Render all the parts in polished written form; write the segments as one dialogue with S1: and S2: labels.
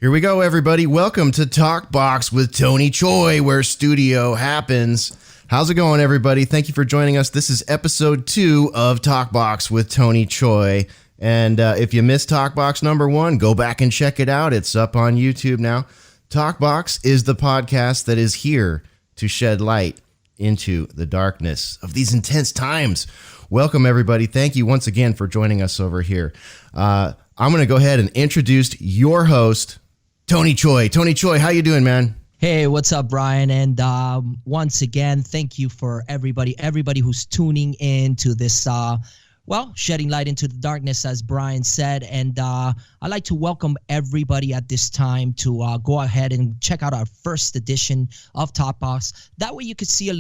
S1: Here we go, everybody. Welcome to TalkBox with Tony Choi, where studio happens. How's it going, everybody? Thank you for joining us. This is episode 2 of TalkBox with Tony Choi. And if you missed TalkBox number 1, go back and check it out. It's up on YouTube now. TalkBox is the podcast that is here to shed light into the darkness of these intense times. Welcome, everybody. Thank you once again for joining us over here. I'm going to go ahead and introduce your host, Tony Choi. Tony Choi, how you doing, man?
S2: Hey, what's up, Brian? And once again, thank you for everybody who's tuning in to this, shedding light into the darkness, as Brian said. And I'd like to welcome everybody at this time to go ahead and check out our first edition of TalkBox. That way you could see get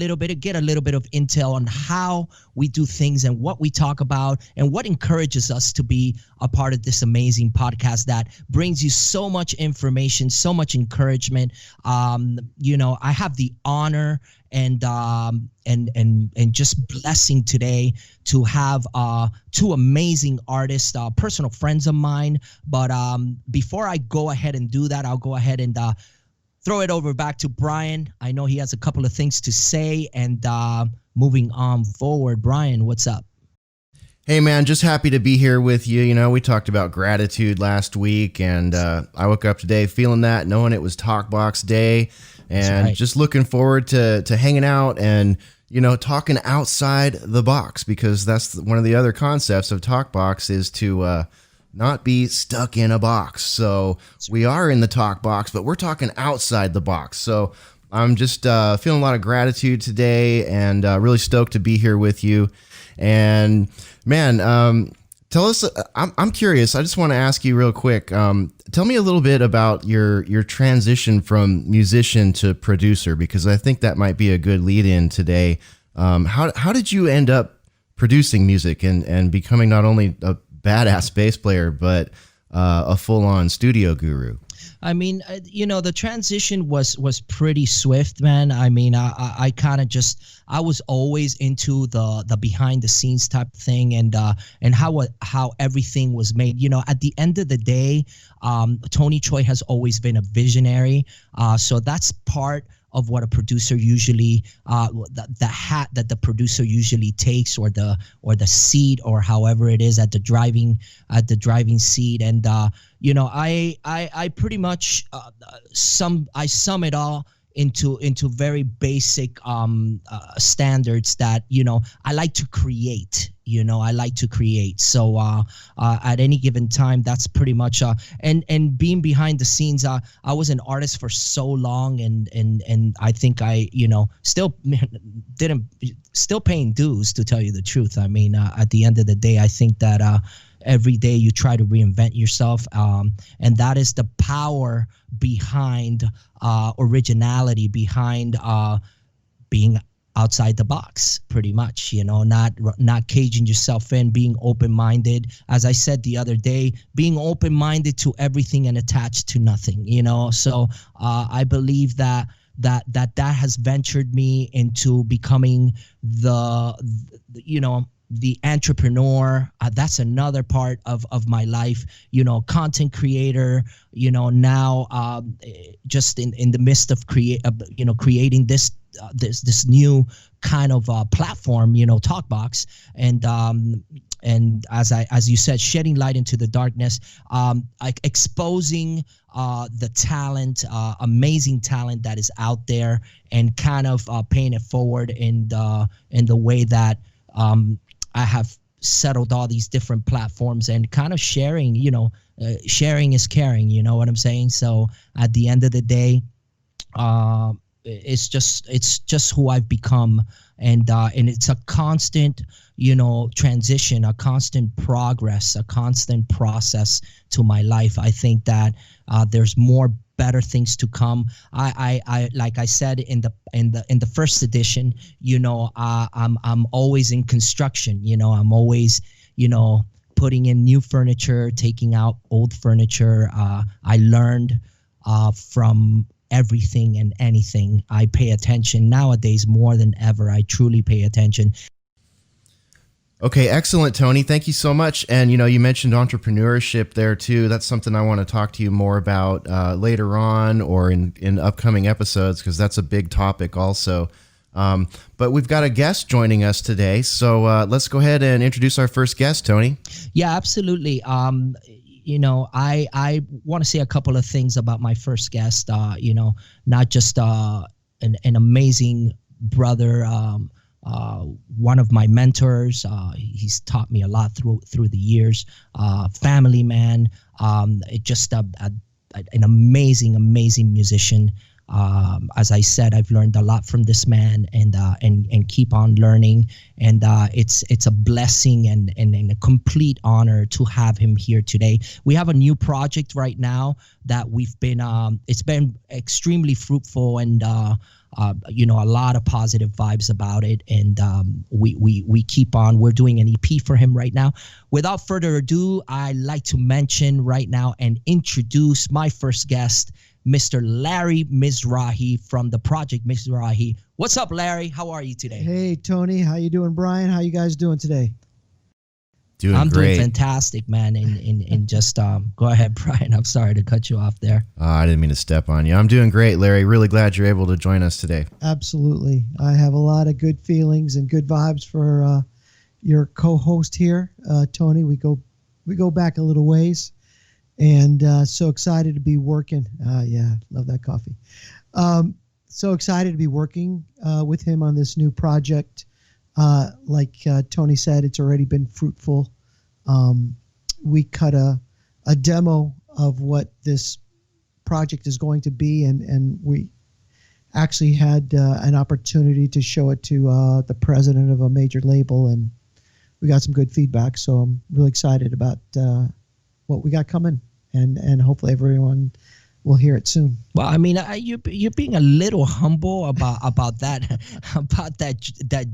S2: a little bit of intel on how we do things and what we talk about and what encourages us to be a part of this amazing podcast that brings you so much information, so much encouragement. I have the honor and just blessing today to have two amazing artists, personal friends of mine. But before I go ahead and do that, I'll go ahead and throw it over back to Brian. I know he has a couple of things to say, and moving on forward. Brian, what's up?
S1: Hey, man, just happy to be here with you. You know, we talked about gratitude last week, and I woke up today feeling that, knowing it was TalkBox Day, and just looking forward to hanging out and, talking outside the box, because that's one of the other concepts of TalkBox is to not be stuck in a box. So we are in the TalkBox, but we're talking outside the box. So I'm just feeling a lot of gratitude today and really stoked to be here with you. And man, tell us, I'm curious. I just want to ask you real quick. Tell me a little bit about your transition from musician to producer, because I think that might be a good lead in today. How did you end up producing music and becoming not only a badass bass player, but a full-on studio guru?
S2: I mean, the transition was pretty swift, man. I mean, I kind of I was always into the behind the scenes type of thing and how everything was made. At the end of the day, Tony Choi has always been a visionary. So that's part of what a producer usually, the hat that the producer usually takes, or the seat, or however it is at the driving seat. And I pretty much sum it all into very basic standards that I like to create. So at any given time, that's pretty much and being behind the scenes, I was an artist for so long, and I think I still paying dues, to tell you the truth. I mean, at the end of the day, I think that every day you try to reinvent yourself, and that is the power behind originality, behind being outside the box, pretty much, not caging yourself in, being open-minded. As I said the other day, being open-minded to everything and attached to nothing, So I believe that has ventured me into becoming the entrepreneur. That's another part of my life, content creator, now just in the midst of creating this new kind of platform, TalkBox, and as you said, shedding light into the darkness, exposing the talent, amazing talent that is out there, and kind of paying it forward in the way that I have settled all these different platforms, and kind of sharing, sharing is caring, you know what I'm saying? So at the end of the day, it's just who I've become, and it's a constant, transition, a constant progress, a constant process to my life. I think that there's more better things to come. I like I said in the first edition, I'm always in construction. I'm always, putting in new furniture, taking out old furniture. I learned from everything and anything. I pay attention nowadays more than ever. I truly pay attention.
S1: Okay, excellent, Tony. Thank you so much. And you mentioned entrepreneurship there too. That's something I want to talk to you more about later on or in upcoming episodes, because that's a big topic also. But we've got a guest joining us today, so let's go ahead and introduce our first guest, Tony.
S2: Yeah, absolutely. I want to say a couple of things about my first guest. Not just an amazing brother. One of my mentors. He's taught me a lot through the years. Family man. Just an amazing musician. As I said, I've learned a lot from this man, and keep on learning. And it's a blessing and a complete honor to have him here today. We have a new project right now that we've been. It's been extremely fruitful, and a lot of positive vibes about it. And we keep on. We're doing an EP for him right now. Without further ado, I'd like to mention right now and introduce my first guest, Mr. Larry Misrahi from the Project Misrahi. What's up, Larry? How are you today?
S3: Hey, Tony. How you doing, Brian? How you guys doing today?
S1: I'm
S2: doing fantastic, man. And just go ahead, Brian. I'm sorry to cut you off there.
S1: I didn't mean to step on you. I'm doing great, Larry. Really glad you're able to join us today.
S3: Absolutely. I have a lot of good feelings and good vibes for your co-host here, Tony. We go back a little ways. And so excited to be working. Yeah, love that coffee. So excited to be working with him on this new project. Like Tony said, it's already been fruitful. We cut a demo of what this project is going to be, and we actually had an opportunity to show it to the president of a major label, and we got some good feedback. So I'm really excited about what we got coming, and hopefully everyone will hear it soon.
S2: Well, I mean, you're being a little humble about that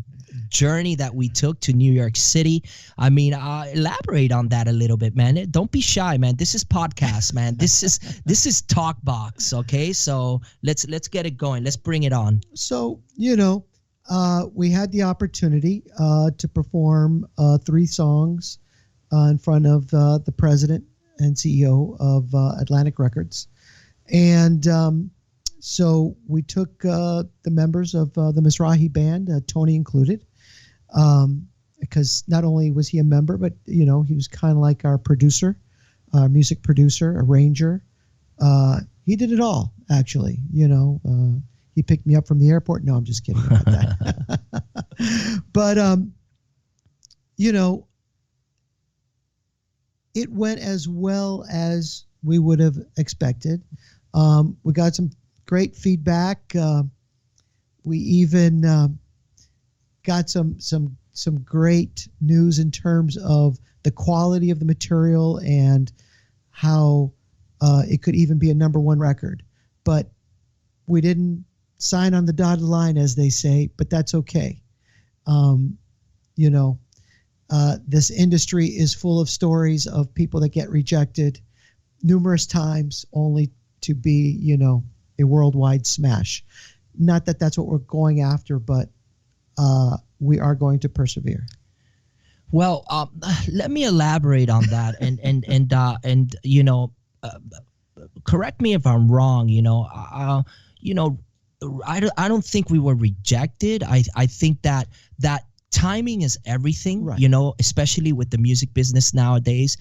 S2: journey that we took to New York City. I mean, elaborate on that a little bit, man. Don't be shy, man. This is podcast, man. This is TalkBox, okay? So let's get it going. Let's bring it on.
S3: So we had the opportunity to perform 3 songs in front of the president and CEO of Atlantic Records. And so we took the members of the Misrahi band, Tony included, because not only was he a member, but, he was kind of like our producer, music producer, arranger. He did it all, actually. He picked me up from the airport. No, I'm just kidding about that. But, it went as well as we would have expected. We got some great feedback. We even got some great news in terms of the quality of the material and how it could even be a #1 record. But we didn't sign on the dotted line, as they say, but that's okay. This industry is full of stories of people that get rejected numerous times only to be, a worldwide smash. Not that that's what we're going after, but we are going to persevere.
S2: Well, let me elaborate on that, and correct me if I'm wrong. I don't think we were rejected. I think that timing is everything, right. Especially with the music business nowadays.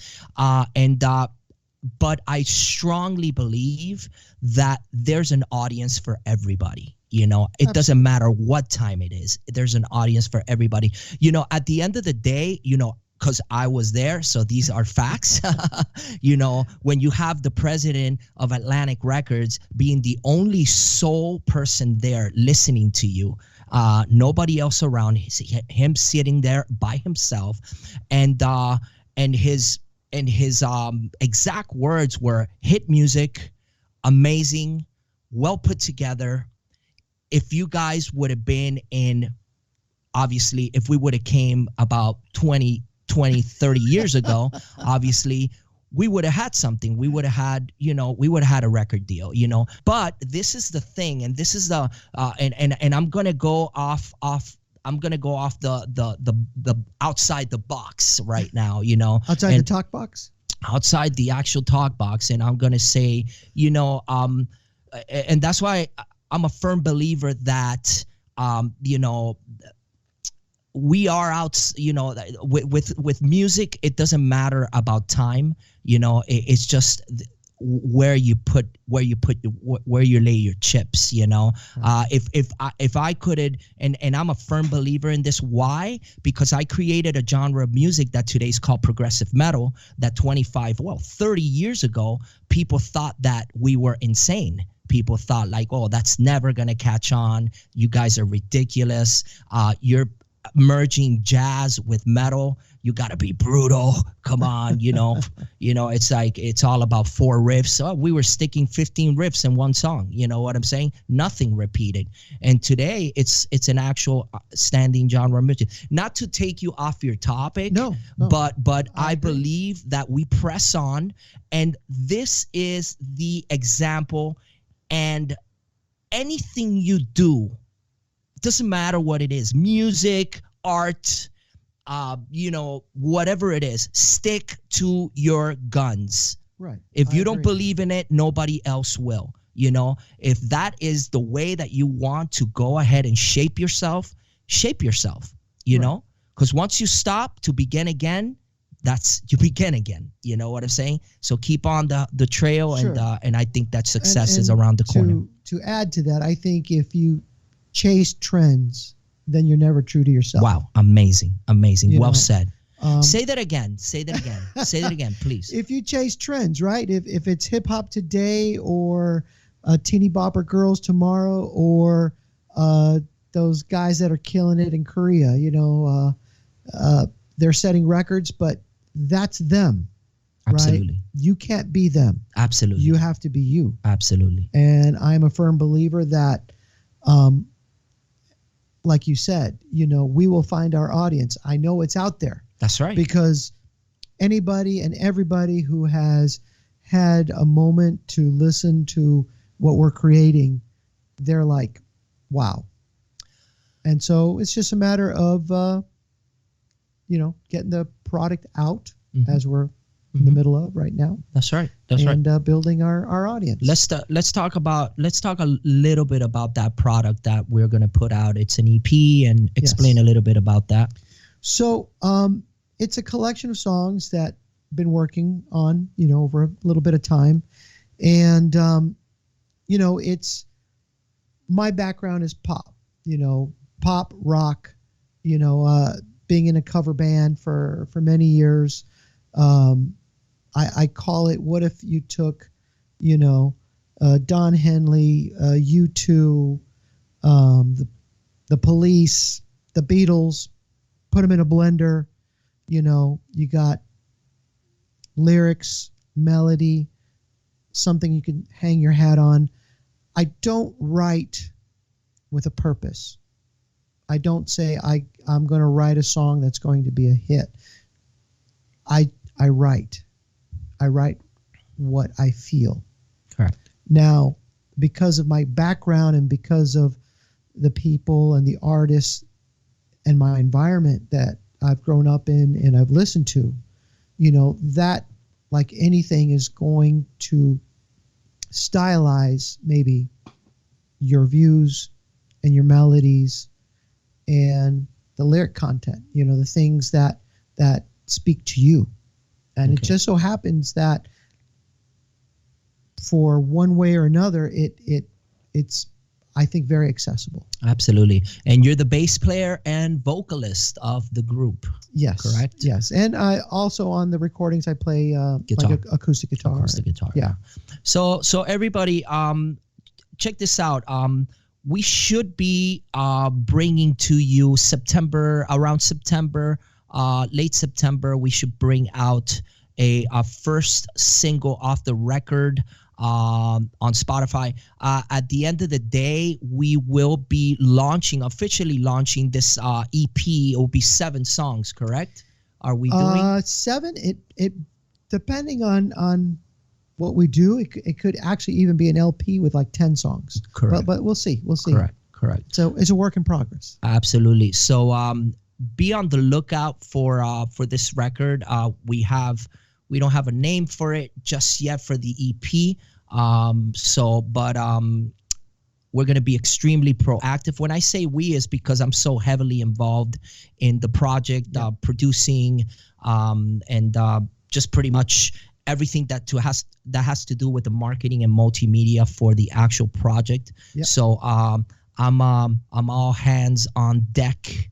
S2: But I strongly believe that there's an audience for everybody. It doesn't matter what time it is. There's an audience for everybody. At the end of the day, because I was there, so these are facts. When you have the president of Atlantic Records being the only sole person there listening to you, nobody else around, him sitting there by himself, and his exact words were hit music, amazing, well put together. If you guys would have been obviously, if we would have came about 20, 30 years ago, obviously, we would have had something. We would have had, we would have had a record deal, But this is the thing, and this is the, and I'm going to go off I'm gonna go off the outside the box right now,
S3: outside the talk box,
S2: outside the actual talk box, and I'm gonna say, and that's why I'm a firm believer that we are out, with music. It doesn't matter about time, it's just where you lay your chips, if I could, and I'm a firm believer in this. Why? Because I created a genre of music that today's called progressive metal, that 30 years ago people thought that we were insane. People thought like, oh, that's never gonna catch on, you guys are ridiculous, you're merging jazz with metal, you got to be brutal, come on, it's like, it's all about 4 riffs. Oh, we were sticking 15 riffs in one song, you know what I'm saying? Nothing repeated. And today it's an actual standing genre music. Not to take you off your topic,
S3: no.
S2: but I believe that we press on, and this is the example. And anything you do, doesn't matter what it is, music, art, whatever it is, stick to your guns.
S3: Right.
S2: If you don't believe in it, nobody else will. If that is the way that you want to go ahead and shape yourself, know? Because once you stop to begin again, you begin again. You know what I'm saying? So keep on the trail,
S3: sure.
S2: and I think that success is around the corner.
S3: To add to that, I think if you chase trends, then you're never true to yourself.
S2: Wow, amazing. Well said. Say that again. Say that again, please.
S3: If you chase trends, right? If it's hip hop today, or teeny bopper girls tomorrow, or those guys that are killing it in Korea, they're setting records, but that's them.
S2: Absolutely.
S3: Right? You can't be them.
S2: Absolutely.
S3: You have to be you.
S2: Absolutely.
S3: And I'm a firm believer that, like you said, we will find our audience. I know it's out there.
S2: That's right.
S3: Because anybody and everybody who has had a moment to listen to what we're creating, they're like, wow. And so it's just a matter of, getting the product out, as we're in the middle of right now.
S2: That's right. And
S3: building our audience.
S2: Let's talk a little bit about that product that we're going to put out. It's an EP, and explain a little bit about that.
S3: So it's a collection of songs that I've been working on, over a little bit of time. And, it's, my background is pop, pop, rock, being in a cover band for many years. I call it, what if you took, Don Henley, U2, the Police, the Beatles, put them in a blender. You got lyrics, melody, something you can hang your hat on. I don't write with a purpose. I don't say I'm going to write a song that's going to be a hit. I write what I feel.
S2: Correct.
S3: Now, because of my background and because of the people and the artists and my environment that I've grown up in and I've listened to, that, like anything, is going to stylize maybe your views and your melodies and the lyric content, the things that speak to you. And It just so happens that for one way or another, it's I think very accessible.
S2: Absolutely. And you're the bass player and vocalist of the group.
S3: Yes.
S2: Correct?
S3: Yes. And I also, on the recordings, I play guitar. Like acoustic guitar.
S2: Acoustic guitar.
S3: Yeah.
S2: So everybody, check this out. We should be bringing to you around September, late September, we should bring out a first single off the record on Spotify. At the end of the day, we will be officially launching this EP. It will be 7 songs, correct? Are we doing
S3: 7? It depending on what we do, it could actually even be an LP with like 10 songs.
S2: Correct.
S3: But we'll see. We'll see.
S2: Correct. Correct.
S3: So it's a work in progress.
S2: Absolutely. So be on the lookout for this record. We don't have a name for it just yet for the EP. We're going to be extremely proactive. When I say we, is because I'm so heavily involved in the project, producing, and just pretty much everything that has to do with the marketing and multimedia for the actual project. Yep. So I'm all hands on deck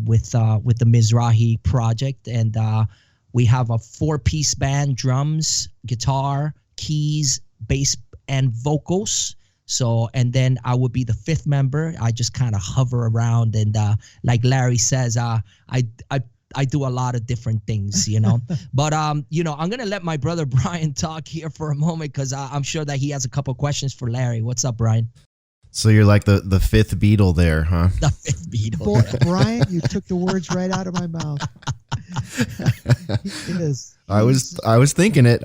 S2: with the Misrahi project, and we have a 4-piece band: drums, guitar, keys, bass, and vocals. So, and then I would be the 5th member. I just kind of hover around, and like Larry says, I do a lot of different things, you know. But I'm gonna let my brother Bryan talk here for a moment, because I'm sure that he has a couple questions for Larry. What's up, Bryan?
S1: So you're like the 5th Beatle there, huh?
S2: The 5th Beatle.
S3: Boy, Bryan, you took the words right out of my mouth. He is.
S1: I was thinking it.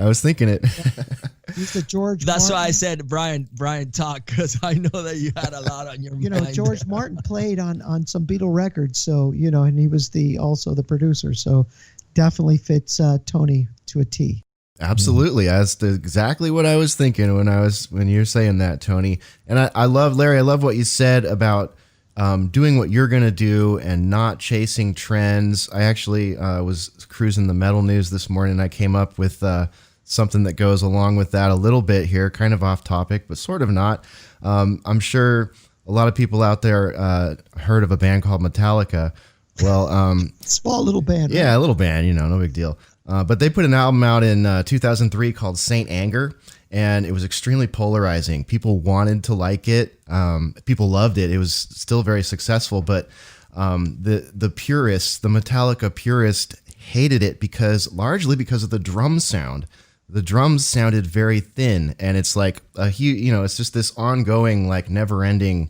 S3: He's the George.
S2: That's
S3: Martin.
S2: why I said Bryan talk, because I know that you had a lot on your mind.
S3: George Martin played on some Beatle records, so and he was also the producer, so definitely fits Tony to a T.
S1: Absolutely. That's exactly what I was thinking when you were saying that, Tony. And I love, Larry, I love what you said about doing what you're going to do and not chasing trends. I actually was cruising the metal news this morning, and I came up with something that goes along with that a little bit here, kind of off topic, but sort of not. I'm sure a lot of people out there heard of a band called Metallica. Well,
S3: small little band.
S1: Yeah, right? A little band, no big deal. But they put an album out in 2003 called Saint Anger, and it was extremely polarizing. People wanted to like it. People loved it. It was still very successful, but the purists, the Metallica purists, hated it largely because of the drum sound. The drums sounded very thin, and it's like a huge, it's just this ongoing, like, never-ending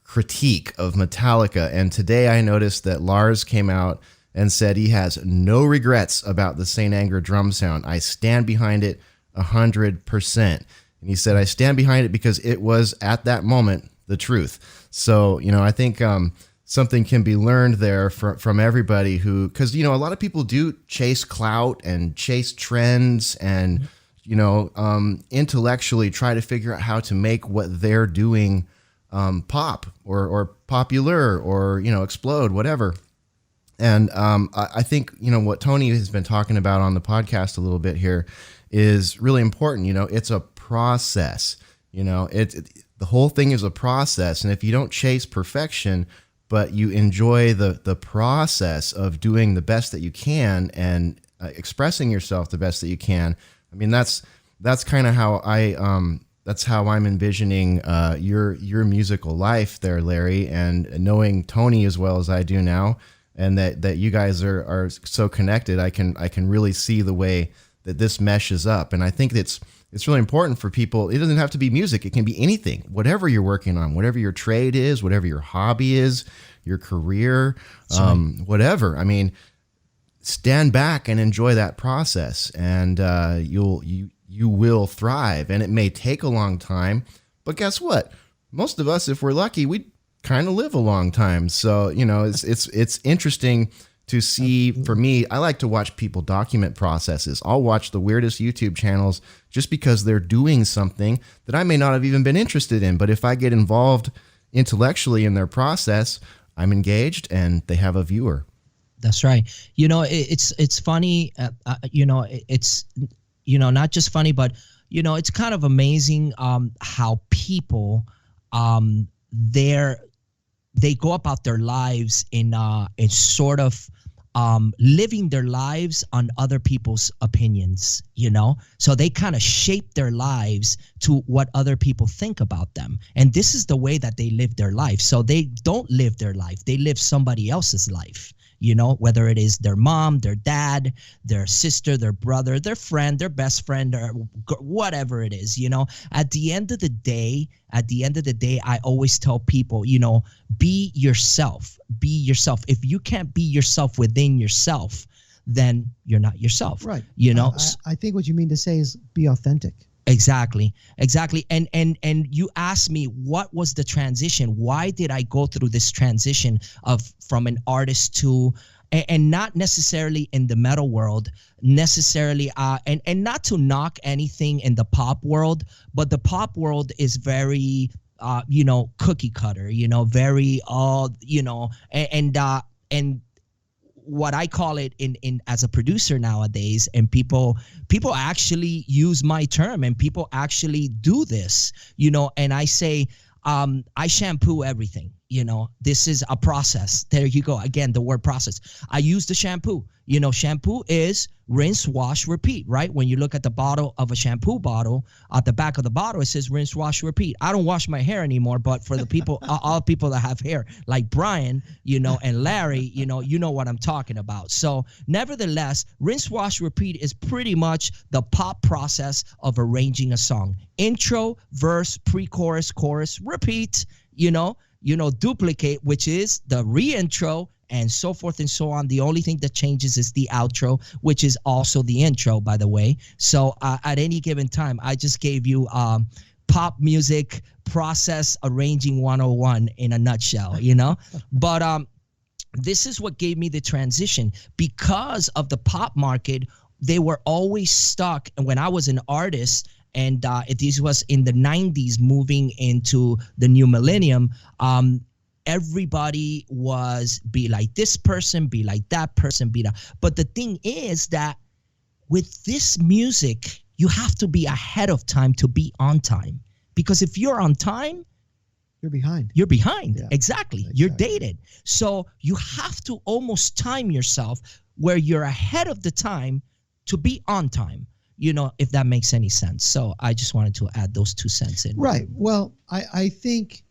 S1: critique of Metallica. And today I noticed that Lars came out and said he has no regrets about the Saint Anger drum sound. I stand behind it 100%. And he said, I stand behind it because it was, at that moment, the truth. So, I think something can be learned there from everybody because, a lot of people do chase clout and chase trends and, intellectually try to figure out how to make what they're doing pop or popular or, explode, whatever. And I think, what Tony has been talking about on the podcast a little bit here is really important. It's a process. The whole thing is a process. And if you don't chase perfection, but you enjoy the process of doing the best that you can and expressing yourself the best that you can, I mean, that's kind of how that's how I'm envisioning your musical life there, Larry, and knowing Tony as well as I do now. And that you guys are so connected, I can really see the way that this meshes up. And I think it's really important for people. It doesn't have to be music. It can be anything, whatever you're working on, whatever your trade is, whatever your hobby is, your career, whatever. I mean, stand back and enjoy that process, and you will thrive. And it may take a long time, but guess what? Most of us, if we're lucky, we kind of live a long time. So, it's interesting to see. For me, I like to watch people document processes. I'll watch the weirdest YouTube channels just because they're doing something that I may not have even been interested in. But if I get involved intellectually in their process, I'm engaged and they have a viewer.
S2: That's right. It's funny. It's, not just funny, but, it's kind of amazing how people, they go about their lives in sort of living their lives on other people's opinions, so they kind of shape their lives to what other people think about them. And this is the way that they live their life. So they don't live their life. They live somebody else's life. Whether it is their mom, their dad, their sister, their brother, their friend, their best friend, or whatever it is, at the end of the day, I always tell people, be yourself, be yourself. If you can't be yourself within yourself, then you're not yourself.
S3: Right.
S2: You know,
S3: I think what you mean to say is be authentic.
S2: Exactly. And you asked me, what was the transition? Why did I go through this transition from an artist to, and not necessarily in the metal world necessarily, and not to knock anything in the pop world, but the pop world is very cookie cutter, very and what I call it in as a producer nowadays, and people actually use my term, and people actually do this, and I say, I shampoo everything. This is a process. There you go. Again, the word process. I use the shampoo. Shampoo is rinse, wash, repeat, right? When you look at the bottle of a shampoo bottle, at the back of the bottle, it says rinse, wash, repeat. I don't wash my hair anymore, but for the people, all people that have hair, like Brian, and Larry, you know what I'm talking about. So nevertheless, rinse, wash, repeat is pretty much the pop process of arranging a song. Intro, verse, pre-chorus, chorus, repeat, duplicate, which is the re-intro, and so forth and so on. The only thing that changes is the outro, which is also the intro, by the way. So at any given time, I just gave you pop music process arranging 101 in a nutshell, But this is what gave me the transition. Because of the pop market, they were always stuck. And when I was an artist, and this was in the 90s moving into the new millennium, everybody was be like this person, be like that person, be that. But the thing is that with this music, you have to be ahead of time to be on time. Because if you're on time,
S3: you're behind.
S2: You're behind. Yeah, exactly. You're dated. So you have to almost time yourself where you're ahead of the time to be on time. If that makes any sense. So I just wanted to add those 2 cents in.
S3: Right. Well, I think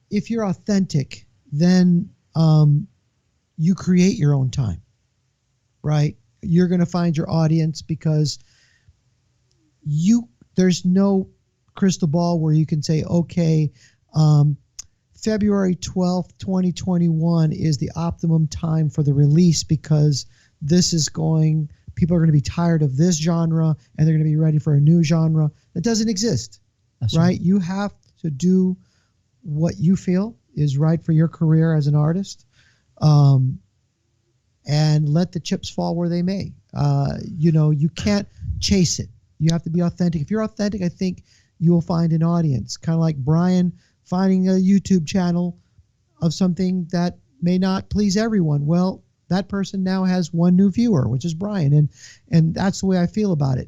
S3: if you're authentic, then you create your own time, right? You're going to find your audience because there's no crystal ball where you can say, okay, February 12th, 2021 is the optimum time for the release because people are going to be tired of this genre and they're going to be ready for a new genre. That doesn't exist, right? You have to do what you feel is right for your career as an artist, and let the chips fall where they may. You can't chase it. You have to be authentic. If you're authentic, I think you will find an audience. Kind of like Brian finding a YouTube channel of something that may not please everyone. Well, that person now has one new viewer, which is Brian. And that's the way I feel about it.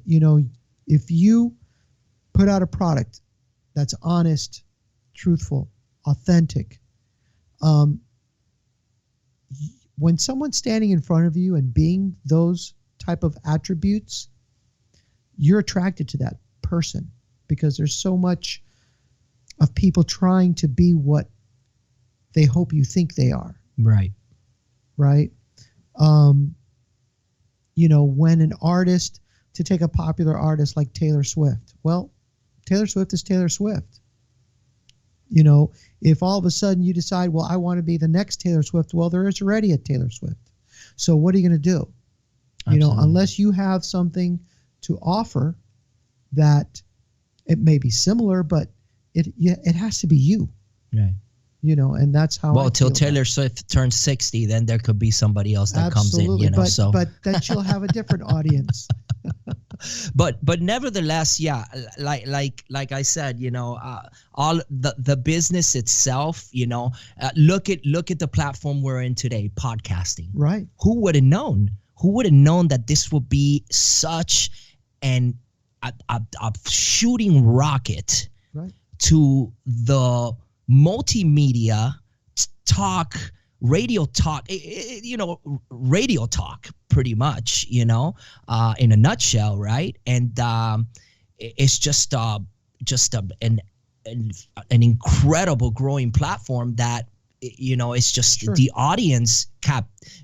S3: If you put out a product that's honest, truthful, authentic, when someone's standing in front of you and being those type of attributes, you're attracted to that person because there's so much of people trying to be what they hope you think they are.
S2: Right.
S3: Right. When an artist, to take a popular artist like Taylor Swift, well, Taylor Swift is Taylor Swift. If all of a sudden you decide, well, I want to be the next Taylor Swift, well, there is already a Taylor Swift. So what are you going to do?
S2: Absolutely.
S3: Unless you have something to offer that it may be similar, but it has to be you.
S2: Right.
S3: And that's how.
S2: Well, till Taylor Swift turns 60, then there could be somebody else that
S3: Absolutely.
S2: comes in.
S3: But then she'll have a different audience.
S2: But nevertheless, yeah, like I said, all the business itself, look at the platform we're in today, podcasting.
S3: Right.
S2: Who would have known? Who would have known that this would be such a shooting rocket,
S3: right,
S2: to multimedia talk, radio talk, radio talk pretty much, in a nutshell, right? And it's just an incredible growing platform that, it's just
S3: Sure.
S2: The audience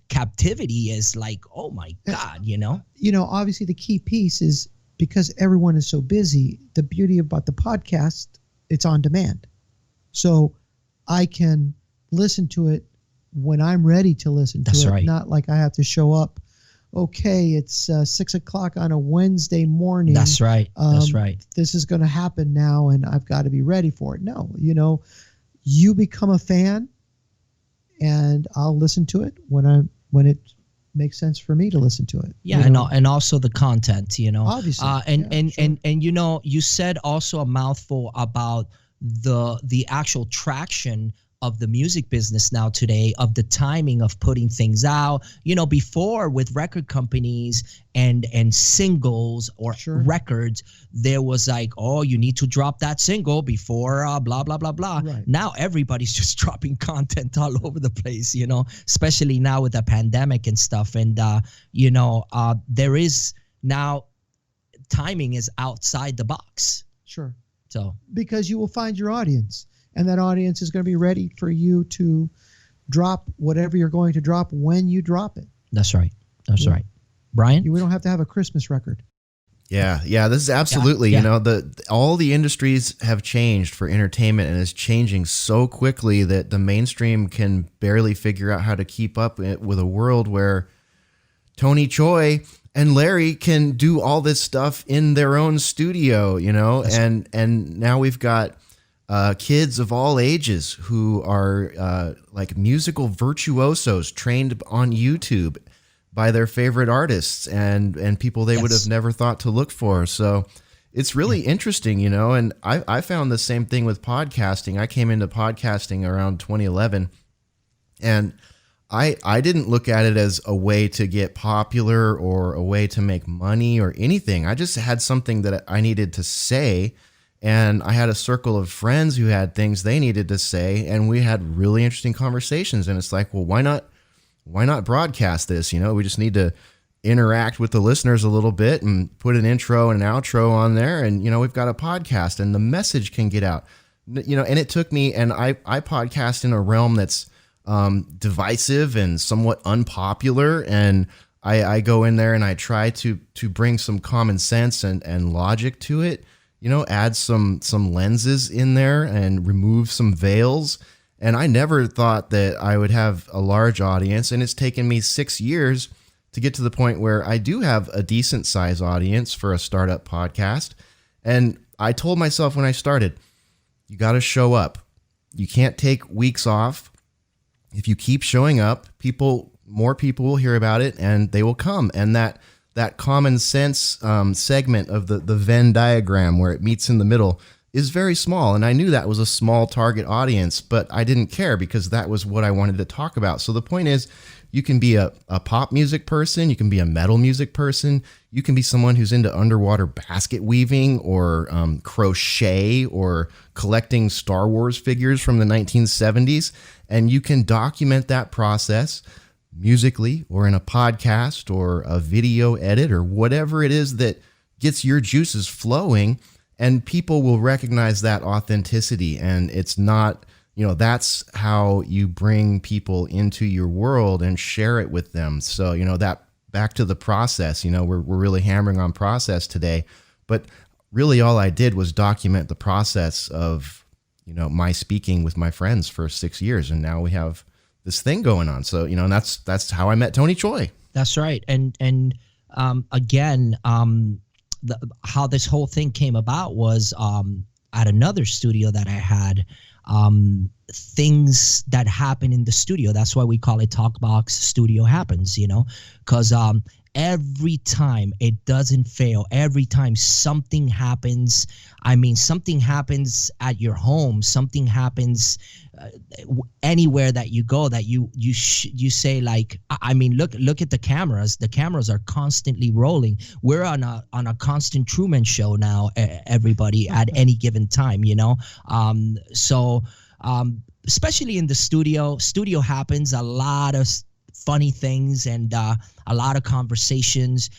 S2: captivity is like, oh my God,
S3: Obviously the key piece is because everyone is so busy, the beauty about the podcast, it's on demand. So I can listen to it when I'm ready to listen to
S2: That's
S3: it,
S2: right.
S3: not like I have to show up okay, it's 6 o'clock on a Wednesday morning.
S2: That's right. That's right.
S3: This is going to happen now, and I've got to be ready for it. No, you become a fan, and I'll listen to it when it makes sense for me to listen to it.
S2: Yeah, and also the content,
S3: Obviously.
S2: And you said also a mouthful about the actual traction of the music business now today, of the timing of putting things out. Before with record companies and singles or records, there was like, oh, you need to drop that single before blah blah blah blah.
S3: Right.
S2: Now everybody's just dropping content all over the place, especially now with the pandemic and stuff. And there is now timing is outside the box.
S3: Sure.
S2: So
S3: because you will find your audience. And that audience is going to be ready for you to drop whatever you're going to drop when you drop it.
S2: That's right. That's right. Brian?
S3: We don't have to have a Christmas record.
S1: Yeah. This is absolutely, all the industries have changed for entertainment, and it's changing so quickly that the mainstream can barely figure out how to keep up with a world where Tony Choi and Larry can do all this stuff in their own studio, and now we've got kids of all ages who are like musical virtuosos trained on YouTube by their favorite artists and people they would have never thought to look for. So it's really interesting, and I found the same thing with podcasting. I came into podcasting around 2011, and I didn't look at it as a way to get popular or a way to make money or anything. I just had something that I needed to say. And I had a circle of friends who had things they needed to say, and we had really interesting conversations. And it's like, well, why not broadcast this? We just need to interact with the listeners a little bit and put an intro and an outro on there. And, we've got a podcast and the message can get out, and it took me, and I podcast in a realm that's divisive and somewhat unpopular. And I go in there and I try to bring some common sense and logic to it. Add some lenses in there and remove some veils. And I never thought that I would have a large audience. And it's taken me 6 years to get to the point where I do have a decent size audience for a startup podcast. And I told myself when I started, you got to show up. You can't take weeks off. If you keep showing up, more people will hear about it and they will come. And that common sense segment of the Venn diagram where it meets in the middle is very small. And I knew that was a small target audience, but I didn't care because that was what I wanted to talk about. So the point is, you can be a pop music person, you can be a metal music person, you can be someone who's into underwater basket weaving or crochet or collecting Star Wars figures from the 1970s, and you can document that process musically or in a podcast or a video edit or whatever it is that gets your juices flowing, and people will recognize that authenticity. And it's not, that's how you bring people into your world and share it with them. So, that back to the process, we're really hammering on process today, but really all I did was document the process of, my speaking with my friends for 6 years. And now we have this thing going on. So, and that's how I met Tony Choi.
S2: That's right. And again, how this whole thing came about was at another studio that I had, things that happen in the studio. That's why we call it TalkBox Studio Happens, because every time it doesn't fail, every time something happens, something happens at your home, something happens anywhere that you go that you say, like, look at the cameras are constantly rolling. We're on a constant Truman Show now, everybody, at any given time, especially in the studio happens, a lot of funny things and a lot of conversations,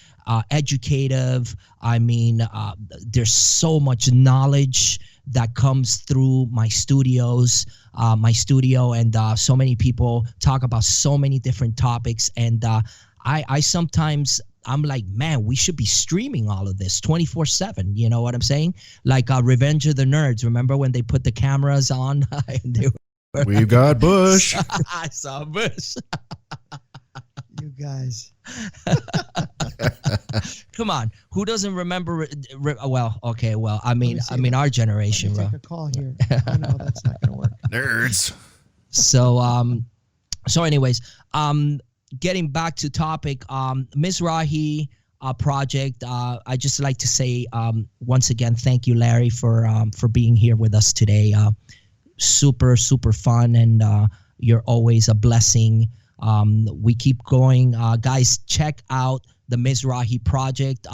S2: educative. There's so much knowledge that comes through my studio, and so many people talk about so many different topics. And I sometimes, I'm like, man, we should be streaming all of this 24/7. You know what I'm saying? Like Revenge of the Nerds. Remember when they put the cameras on? And they
S1: We've got Bush.
S2: I saw Bush.
S3: You guys.
S2: Come on, who doesn't remember? Well, okay, well, I mean, our
S3: Let
S2: generation,
S3: me
S2: bro.
S3: take a call here. Oh, no, that's not going to work.
S1: Nerds.
S2: So anyways, getting back to topic, Misrahi project. I just like to say once again, thank you, Larry, for being here with us today. Super fun, and you're always a blessing. We keep going, guys. Check out the Misrahi project.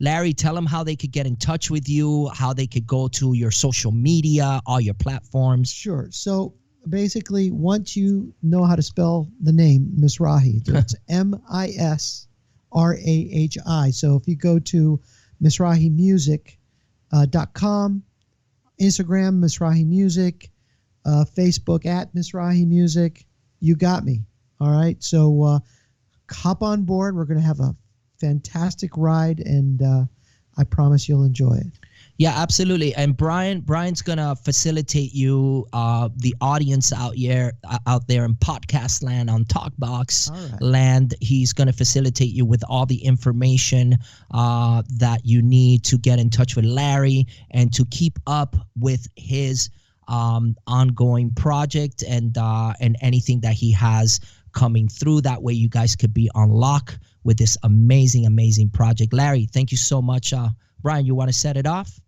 S2: Larry, tell them how they could get in touch with you, how they could go to your social media, all your platforms.
S3: Sure. So basically, once you know how to spell the name Misrahi, it's Misrahi. So if you go to misrahimusic.com, Instagram Misrahi Music, Facebook at Misrahi Music, you got me. All right. So hop on board. We're going to have a fantastic ride, and I promise you'll enjoy it.
S2: Yeah, absolutely. And Brian's gonna facilitate you, the audience out there in podcast land, on TalkBox land. He's gonna facilitate you with all the information that you need to get in touch with Larry and to keep up with his ongoing project and anything that he has coming through. That way you guys could be on lock with this amazing project. Larry, thank you so much. Brian, you want to set it off?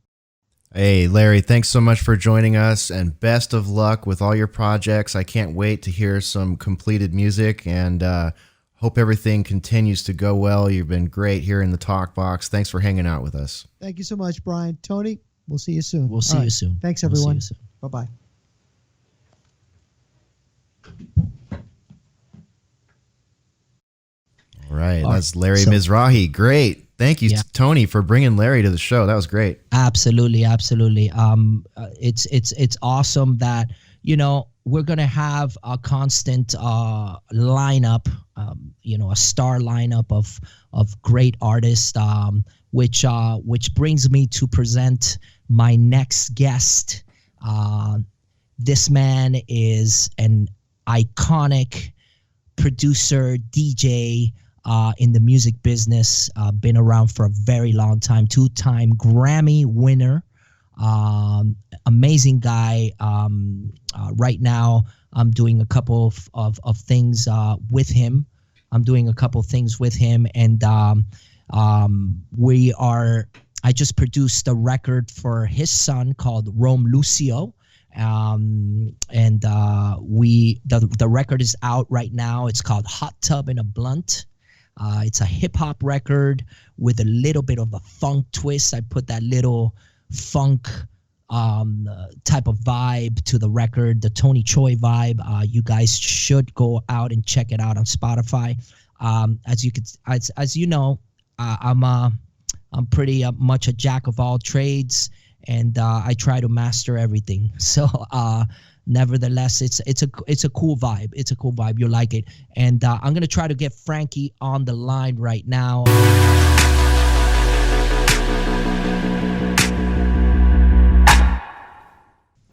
S1: Hey, Larry, thanks so much for joining us, and best of luck with all your projects. I can't wait to hear some completed music, and hope everything continues to go well. You've been great here in the TalkBox. Thanks for hanging out with us.
S3: Thank you so much, Brian. Tony, we'll see you soon.
S2: We'll see you soon.
S3: Thanks, everyone. Bye-bye.
S1: All right, that's Larry Misrahi. Great. Thank you, Tony, for bringing Larry to the show. That was great.
S2: Absolutely. It's awesome that, we're going to have a constant lineup, a star lineup of great artists, which brings me to present my next guest. This man is an iconic producer, DJ, in the music business, been around for a very long time, 2-time Grammy winner, amazing guy. Right now, I'm doing a couple of things with him. And I just produced a record for his son called Rome Lucio. The record is out right now. It's called Hot Tub in a Blunt. It's a hip hop record with a little bit of a funk twist. I put that little funk type of vibe to the record, the Tony Choi vibe. You guys should go out and check it out on Spotify. As you know, I'm pretty much a jack of all trades, and I try to master everything. So nevertheless, it's a cool vibe. It's a cool vibe. You'll like it. And I'm gonna try to get Frankie on the line right now.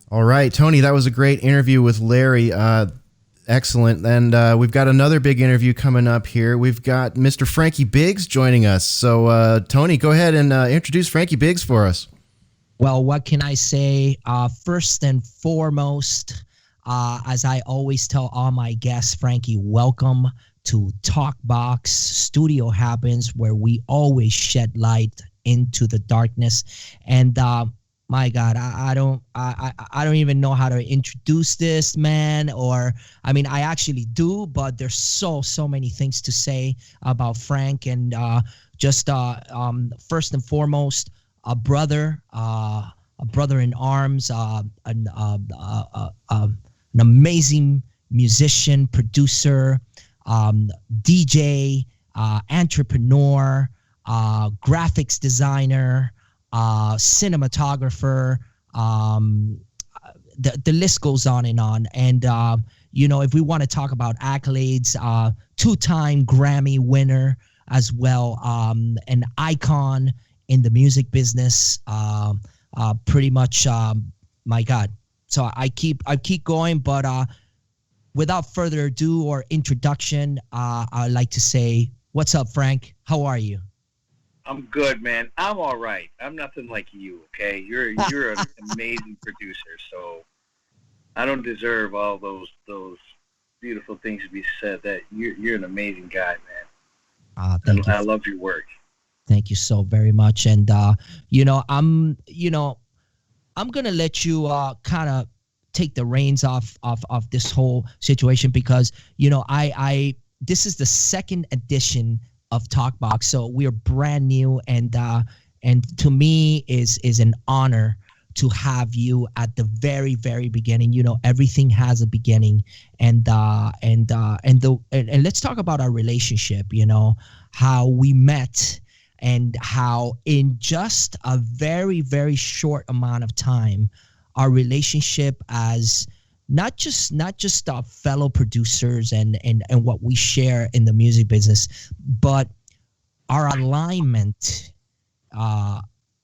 S1: All right, Tony, that was a great interview with Larry. Excellent. And we've got another big interview coming up here. We've got Mr. Frankie Biggz joining us. So, Tony, go ahead and introduce Frankie Biggz for us.
S2: Well, what can I say? First and foremost, as I always tell all my guests, Frankie, welcome to TalkBox. Studio Happens, where we always shed light into the darkness. And my God, I don't even know how to introduce this man, or I mean, I actually do, but there's so many things to say about Frank, and just first and foremost, a brother in arms, an amazing musician, producer, DJ, entrepreneur, graphics designer, cinematographer. The list goes on. And if we want to talk about accolades, 2-time Grammy winner as well, an icon in the music business, pretty much, my God. So I keep going, but without further ado or introduction, I'd like to say, what's up, Frank? How are you?
S4: I'm good, man. I'm all right. I'm nothing like you, okay? You're an amazing producer, so I don't deserve all those beautiful things to be said. That you're an amazing guy, man.
S2: Thank you.
S4: I love your work.
S2: Thank you so very much. And I'm gonna let you kind of take the reins off this whole situation, because I this is the second edition of TalkBox, so we're brand new, and to me is an honor to have you at the very, very beginning. Everything has a beginning, and let's talk about our relationship. How we met, and how in just a very, very short amount of time, our relationship as not just our fellow producers and what we share in the music business, but our alignment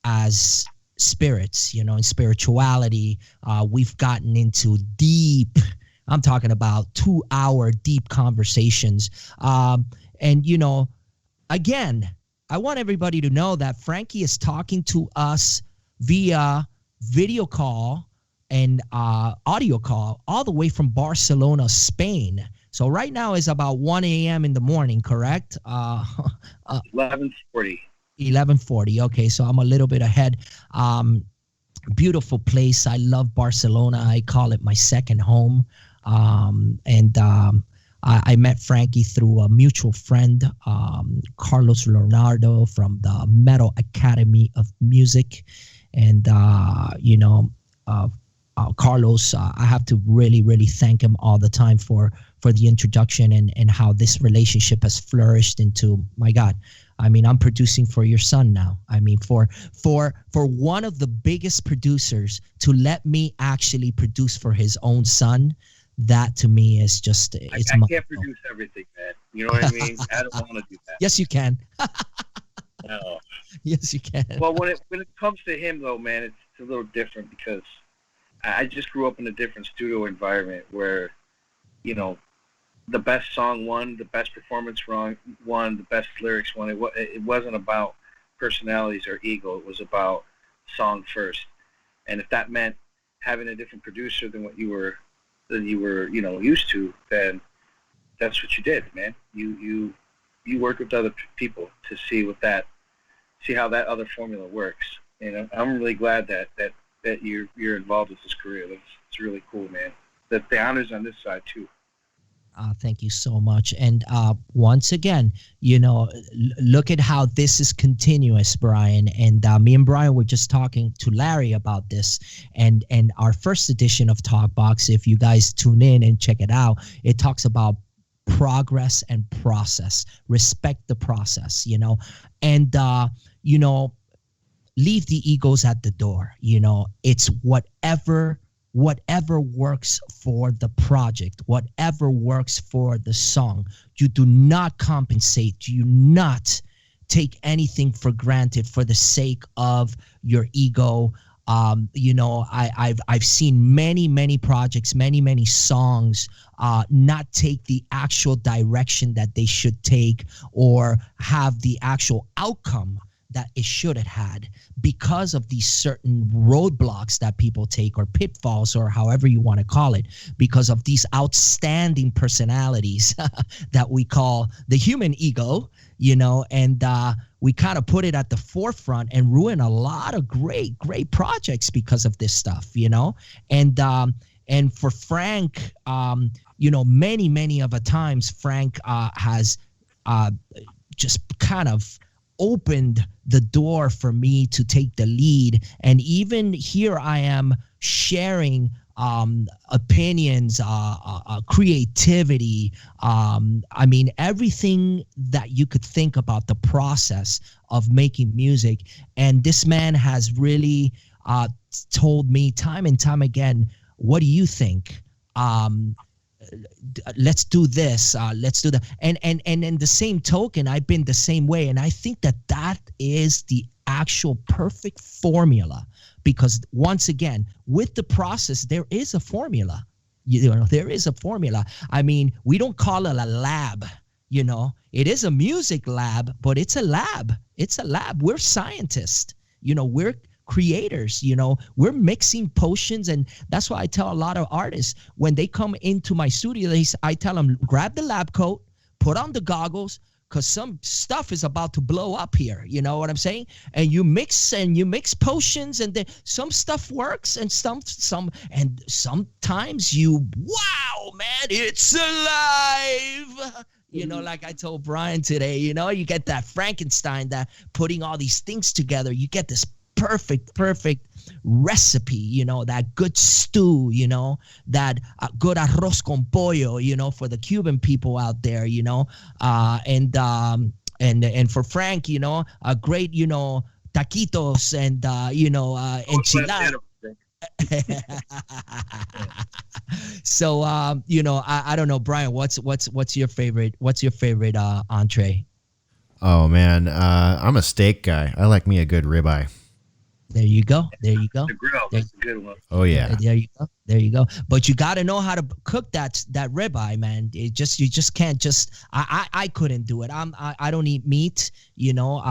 S2: as spirits, in spirituality. We've gotten into deep, I'm talking about 2-hour deep conversations. Again, I want everybody to know that Frankie is talking to us via video call and audio call all the way from Barcelona, Spain. So right now is about 1 a.m. in the morning, correct?
S4: 11:40.
S2: 11:40. Okay, so I'm a little bit ahead. Beautiful place. I love Barcelona. I call it my second home. I met Frankie through a mutual friend, Carlos Leonardo from the Metal Academy of Music. And, Carlos, I have to really, really thank him all the time for the introduction and how this relationship has flourished into, my God, I mean, I'm producing for your son now. I mean, for one of the biggest producers to let me actually produce for his own son, that to me is just, it's
S4: I can't produce everything, man. You know what I mean? I don't want to do that.
S2: Yes, you can.
S4: No.
S2: Yes, you can.
S4: Well, when it comes to him, though, man, it's a little different, because I just grew up in a different studio environment where, the best song won, the best performance won, the best lyrics won. It wasn't about personalities or ego. It was about song first. And if that meant having a different producer than what you were used to, then that's what you did, man. You worked with other people to see how that other formula works. I'm really glad that you're involved with this career. It's really cool, man. That the honors on this side too.
S2: Thank you so much. And once again, look at how this is continuous, Brian. And me and Brian were just talking to Larry about this. And our first edition of TalkBox, if you guys tune in and check it out, it talks about progress and process. Respect the process, and, leave the egos at the door. It's whatever works for the project, whatever works for the song. You do not compensate. You not take anything for granted for the sake of your ego. I've seen many projects, many songs not take the actual direction that they should take, or have the actual outcome that it should have had, because of these certain roadblocks that people take, or pitfalls, or however you want to call it, because of these outstanding personalities that we call the human ego, and we kind of put it at the forefront and ruin a lot of great projects because of this stuff, and for Frank, many of the times Frank has just kind of opened the door for me to take the lead. And even here I am sharing opinions, creativity, everything that you could think about the process of making music. And this man has really told me time and time again, what do you think? Let's do this, let's do that. And in the same token, I've been the same way. And I think that is the actual perfect formula, because once again, with the process, there is a formula. You know, there is a formula. I mean, we don't call it a lab. You know, it is a music lab, but it's a lab. It's a lab. We're scientists. You know, we're creators. You know, we're mixing potions, and that's why I tell a lot of artists when they come into my studio, I tell them, grab the lab coat, put on the goggles, because some stuff is about to blow up here. You know what I'm saying? And you mix potions, and then some stuff works, and and sometimes wow, man, it's alive. You know, like I told Brian today, you know, you get that Frankenstein, that putting all these things together, you get this perfect recipe, you know, that good stew, you know, that good arroz con pollo, you know, for the Cuban people out there, you know, and for Frank, you know, a great, you know, taquitos and, you know, enchiladas. So, you know, I don't know, Brian, what's your favorite entree?
S1: Oh man, I'm a steak guy. I like me a good ribeye.
S2: There you go. There you go.
S4: The grill, that's a good one.
S1: Oh yeah.
S2: There you go. There you go. But you got to know how to cook that ribeye, man. You just can't just. I couldn't do it. I don't eat meat, you know.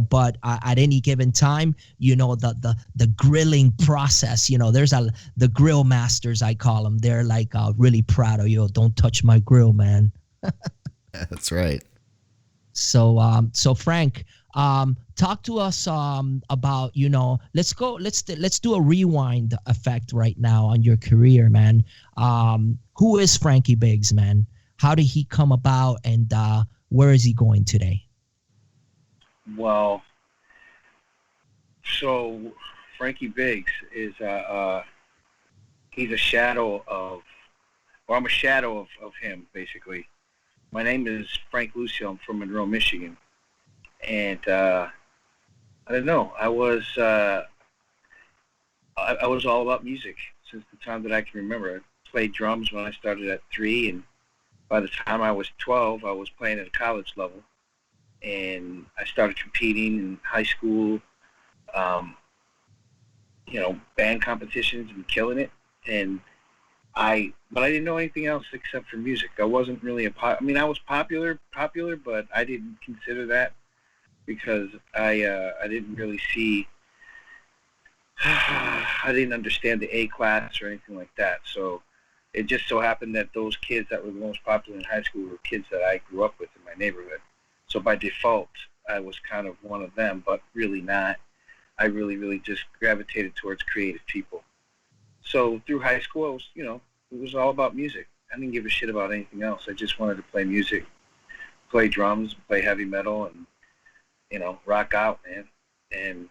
S2: But at any given time, you know, the grilling process. You know, there's the grill masters, I call them. They're like really proud of you. Don't touch my grill, man.
S1: That's right.
S2: So Frank, talk to us about, you know, let's do a rewind effect right now on your career, man. Who is Frankie Biggz, man? How did he come about, and where is he going today?
S4: Well, so Frankie Biggz is he's a shadow of, or I'm a shadow of him, basically. My name is Frank Lucio. I'm from Rome, Michigan. And I don't know. I was all about music since the time that I can remember. I played drums when I started at 3, and by the time I was 12, I was playing at a college level. And I started competing in high school, you know, band competitions and killing it. But I didn't know anything else except for music. I wasn't really I mean, I was popular, but I didn't consider that, because I didn't really see, I didn't understand the A class or anything like that. So it just so happened that those kids that were the most popular in high school were kids that I grew up with in my neighborhood. So by default, I was kind of one of them, but really not. I really just gravitated towards creative people. So through high school, I was, you know, it was all about music. I didn't give a shit about anything else. I just wanted to play music, play drums, play heavy metal, and, you know, rock out, man. And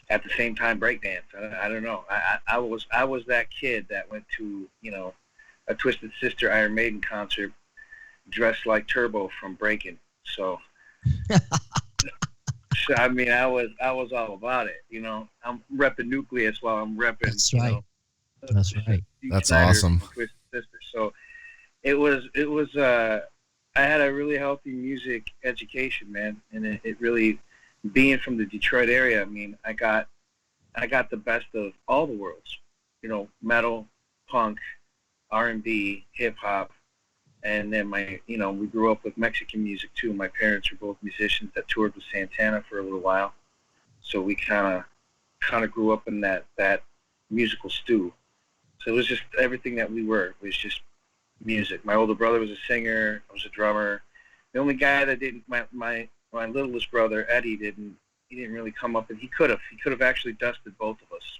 S4: at the same time, breakdance. I don't know. I was that kid that went to, you know, a Twisted Sister Iron Maiden concert dressed like Turbo from Breaking. So, I mean, I was all about it. You know, I'm repping Nucleus while I'm repping.
S2: That's right.
S4: You know,
S2: that's right.
S1: That's awesome.
S4: Twisted Sister. So it was. I had a really healthy music education, man, and it really, being from the Detroit area. I mean, I got the best of all the worlds. You know, metal, punk, R&B, hip hop, and then we grew up with Mexican music too. My parents were both musicians that toured with Santana for a little while, so we kind of grew up in that musical stew. So it was just everything that we were. It was just music. My older brother was a singer. I was a drummer. The only guy that didn't, my littlest brother Eddie he didn't really come up, and he could have actually dusted both of us,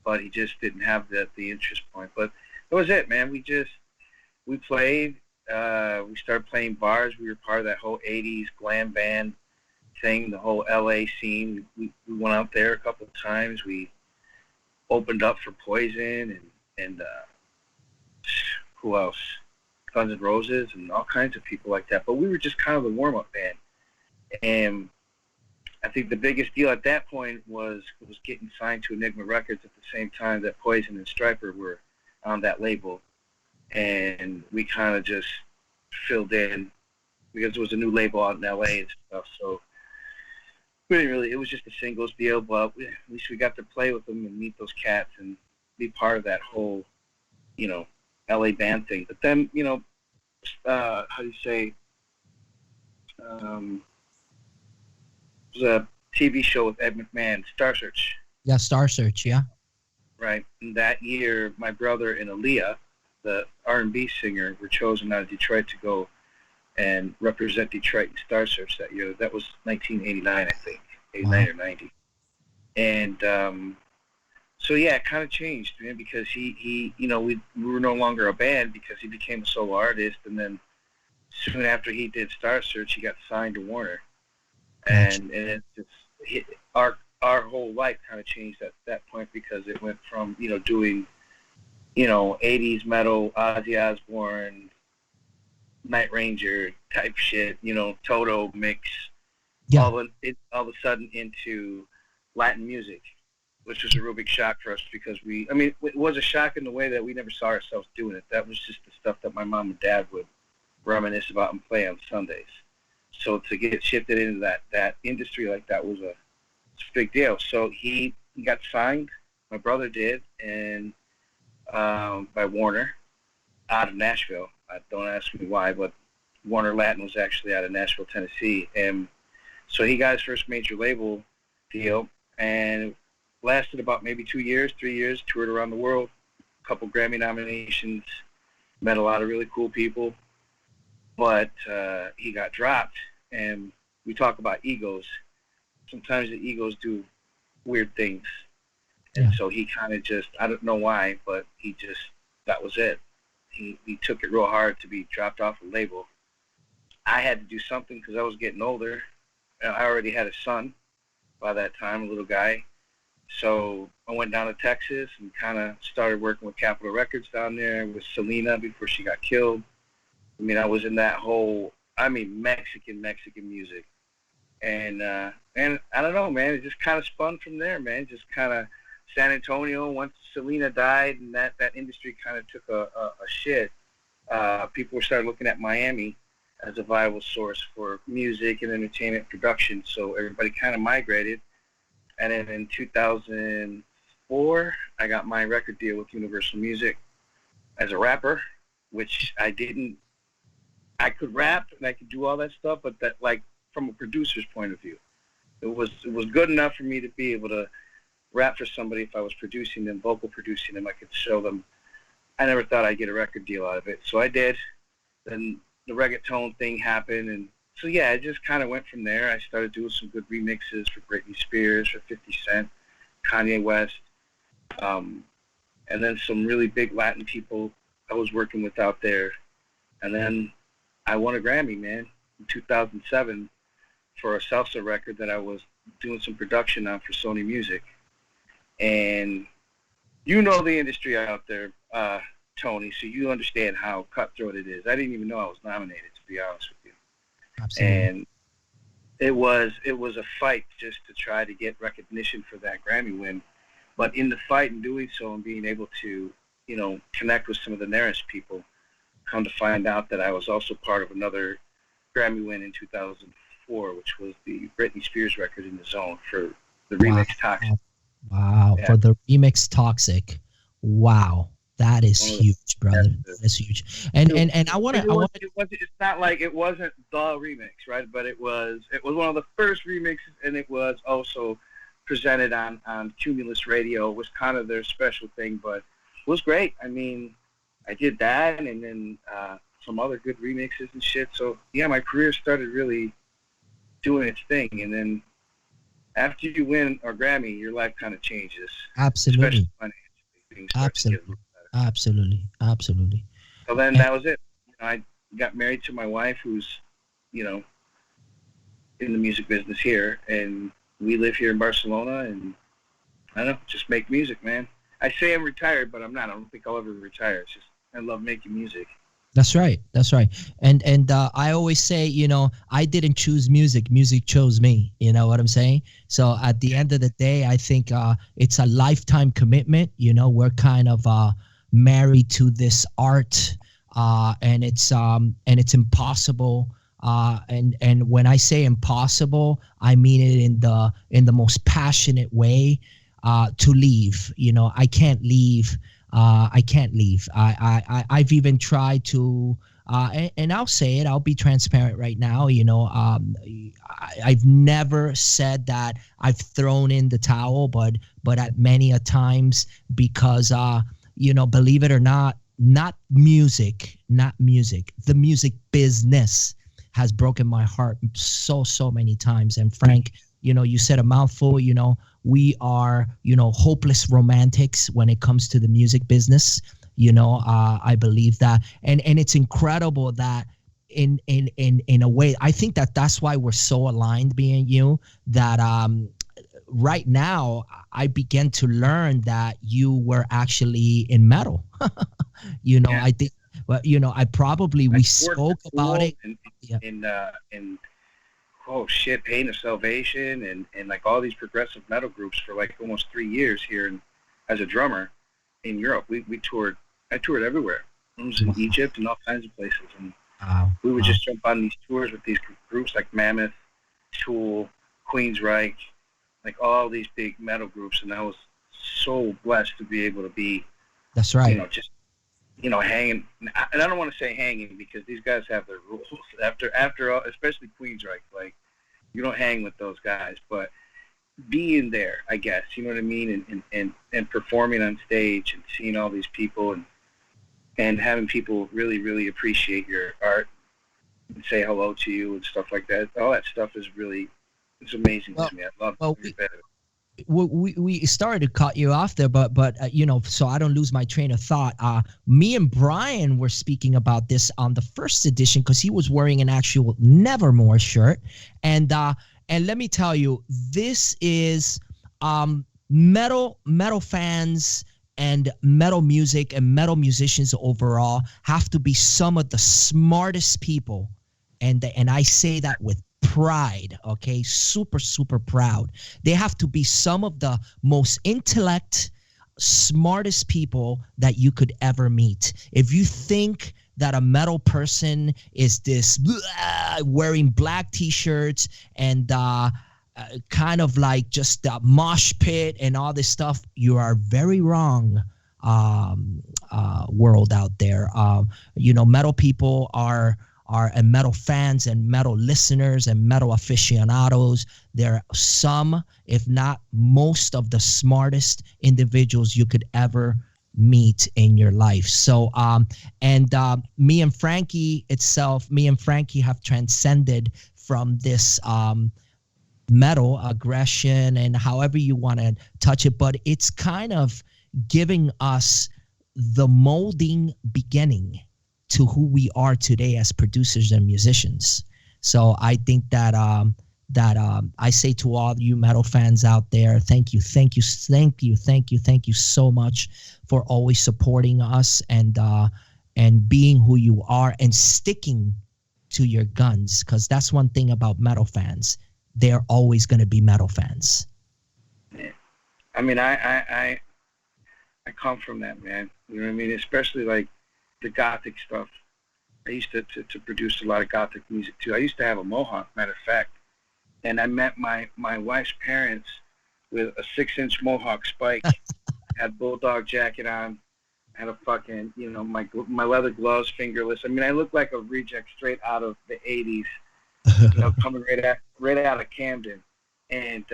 S4: but he just didn't have the interest point. But that was it, man. We played. We started playing bars. We were part of that whole '80s glam band thing, the whole LA scene. We went out there a couple of times. We opened up for Poison and who else? Guns N' Roses and all kinds of people like that. But we were just kind of the warm-up band. And I think the biggest deal at that point was getting signed to Enigma Records at the same time that Poison and Stryper were on that label. And we kind of just filled in because it was a new label out in LA and stuff. So we didn't really, it was just a singles deal, but at least we got to play with them and meet those cats and be part of that whole, you know, LA band thing. But then, you know, how do you say? It was a TV show with Ed McMahon, Star Search.
S2: Yeah, Star Search, yeah.
S4: Right. And that year, my brother and Aaliyah, the R&B singer, were chosen out of Detroit to go and represent Detroit in Star Search that year. That was 1989, I think, 89 or 90. And so yeah, it kind of changed, man, because he you know, we were no longer a band because he became a solo artist, and then soon after he did Star Search, he got signed to Warner, and it just our whole life kind of changed at that point, because it went from, you know, doing, you know, 80s metal, Ozzy Osbourne, Night Ranger type shit, you know, Toto mix, all of a sudden into Latin music, which was a real big shock for us, because it was a shock in the way that we never saw ourselves doing it. That was just the stuff that my mom and dad would reminisce about and play on Sundays. So to get shifted into that industry like that was a big deal. So he got signed, my brother did, and by Warner out of Nashville. Don't ask me why, but Warner Latin was actually out of Nashville, Tennessee. And so he got his first major label deal, and it lasted about maybe 3 years, toured around the world, a couple Grammy nominations, met a lot of really cool people. But he got dropped, and we talk about egos. Sometimes the egos do weird things. And so he kind of just, I don't know why, but that was it. He took it real hard to be dropped off a label. I had to do something because I was getting older. I already had a son by that time, a little guy. So I went down to Texas and kind of started working with Capitol Records down there with Selena before she got killed. I mean, I was in that whole, Mexican music. And I don't know, man, it just kind of spun from there, man. Just kind of San Antonio, once Selena died and that industry kind of took a shit, people started looking at Miami as a viable source for music and entertainment production. So everybody kind of migrated. And then in 2004, I got my record deal with Universal Music as a rapper, which I didn't. I could rap and I could do all that stuff, but that, like, from a producer's point of view, it was good enough for me to be able to rap for somebody. If I was producing them, vocal producing them, I could show them. I never thought I'd get a record deal out of it, so I did. Then the reggaeton thing happened, and so yeah, it just kind of went from there. I started doing some good remixes for Britney Spears, for 50 Cent, Kanye West, and then some really big Latin people I was working with out there. And then I won a Grammy, man, in 2007 for a salsa record that I was doing some production on for Sony Music. And you know the industry out there, Tony, so you understand how cutthroat it is. I didn't even know I was nominated, to be honest with you.
S2: Absolutely.
S4: And it was a fight just to try to get recognition for that Grammy win. But in the fight and doing so and being able to, you know, connect with some of the nearest people, come to find out that I was also part of another Grammy win in 2004, which was the Britney Spears record, In the Zone, for the remix Toxic.
S2: Wow, yeah. For the remix Toxic. Wow. That is huge, brother. That is huge. And I want to.
S4: It's not like it wasn't the remix, right? But it was one of the first remixes, and it was also presented on Cumulus Radio. It was kind of their special thing, but it was great. I mean, I did that, and then some other good remixes and shit. So yeah, my career started really doing its thing, and then after you win a Grammy, your life kind of changes.
S2: Absolutely.
S4: Especially financially.
S2: Absolutely.
S4: So then that was it. You know, I got married to my wife, who's, you know, in the music business here, and we live here in Barcelona, and I don't know, just make music, man. I say I'm retired, but I'm not. I don't think I'll ever retire. It's just I love making music.
S2: That's right. And I always say, you know, I didn't choose music. Music chose me. You know what I'm saying? So at the end of the day, I think it's a lifetime commitment. You know, we're kind of married to this art, and it's impossible. And when I say impossible, I mean it in the most passionate way. To leave, you know, I can't leave I can't leave. I've even tried to, and I'll say it. I'll be transparent right now. I've never said that I've thrown in the towel, but at many a times because believe it or not, not music, the music business has broken my heart so many times. And Frank, you said a mouthful. We are, hopeless romantics when it comes to the music business. I believe that, and it's incredible that in a way, I think that's why we're so aligned, being you, that right now I began to learn that you were actually in metal.
S4: Yeah.
S2: I think, but I probably we spoke about it.
S4: And oh shit, Pain of Salvation and like all these progressive metal groups for like almost 3 years here as a drummer in Europe. I toured everywhere. I was in Egypt and all kinds of places, and we would just jump on these tours with these groups like Mammoth, Tool, Queensryche, like all these big metal groups, and I was so blessed to be able to be,
S2: that's right,
S4: hanging. And I don't want to say hanging because these guys have their rules. After all, especially Queensryche, like you don't hang with those guys, but being there, I guess, you know what I mean, and performing on stage and seeing all these people and having people really, really appreciate your art and say hello to you and stuff like that. All that stuff is it's amazing to me. I love it.
S2: We started to cut you off there, but so I don't lose my train of thought. Me and Bryan were speaking about this on the first edition because he was wearing an actual Nevermore shirt, and let me tell you, this is metal fans and metal music and metal musicians overall have to be some of the smartest people, and I say that with pride, okay? Super proud. They have to be some of the most smartest people that you could ever meet. If you think that a metal person is this wearing black t-shirts and kind of like just a mosh pit and all this stuff, you are very wrong, world out there. Metal people are and metal fans and metal listeners and metal aficionados. They're some, if not most, of the smartest individuals you could ever meet in your life. So, me and Frankie have transcended from this metal aggression and however you want to touch it, but it's kind of giving us the molding beginning to who we are today as producers and musicians. So I think that I say to all you metal fans out there, thank you so much for always supporting us and being who you are and sticking to your guns, because that's one thing about metal fans. They're always going to be metal fans.
S4: Yeah. I mean, I come from that, man. You know what I mean? Especially like the gothic stuff. I used to produce a lot of gothic music too. I used to have a mohawk, matter of fact, and I met my wife's parents with a 6-inch mohawk spike. Had bulldog jacket on, had a fucking my leather gloves, fingerless. I mean, I looked like a reject straight out of the 80s, coming right out of Camden, and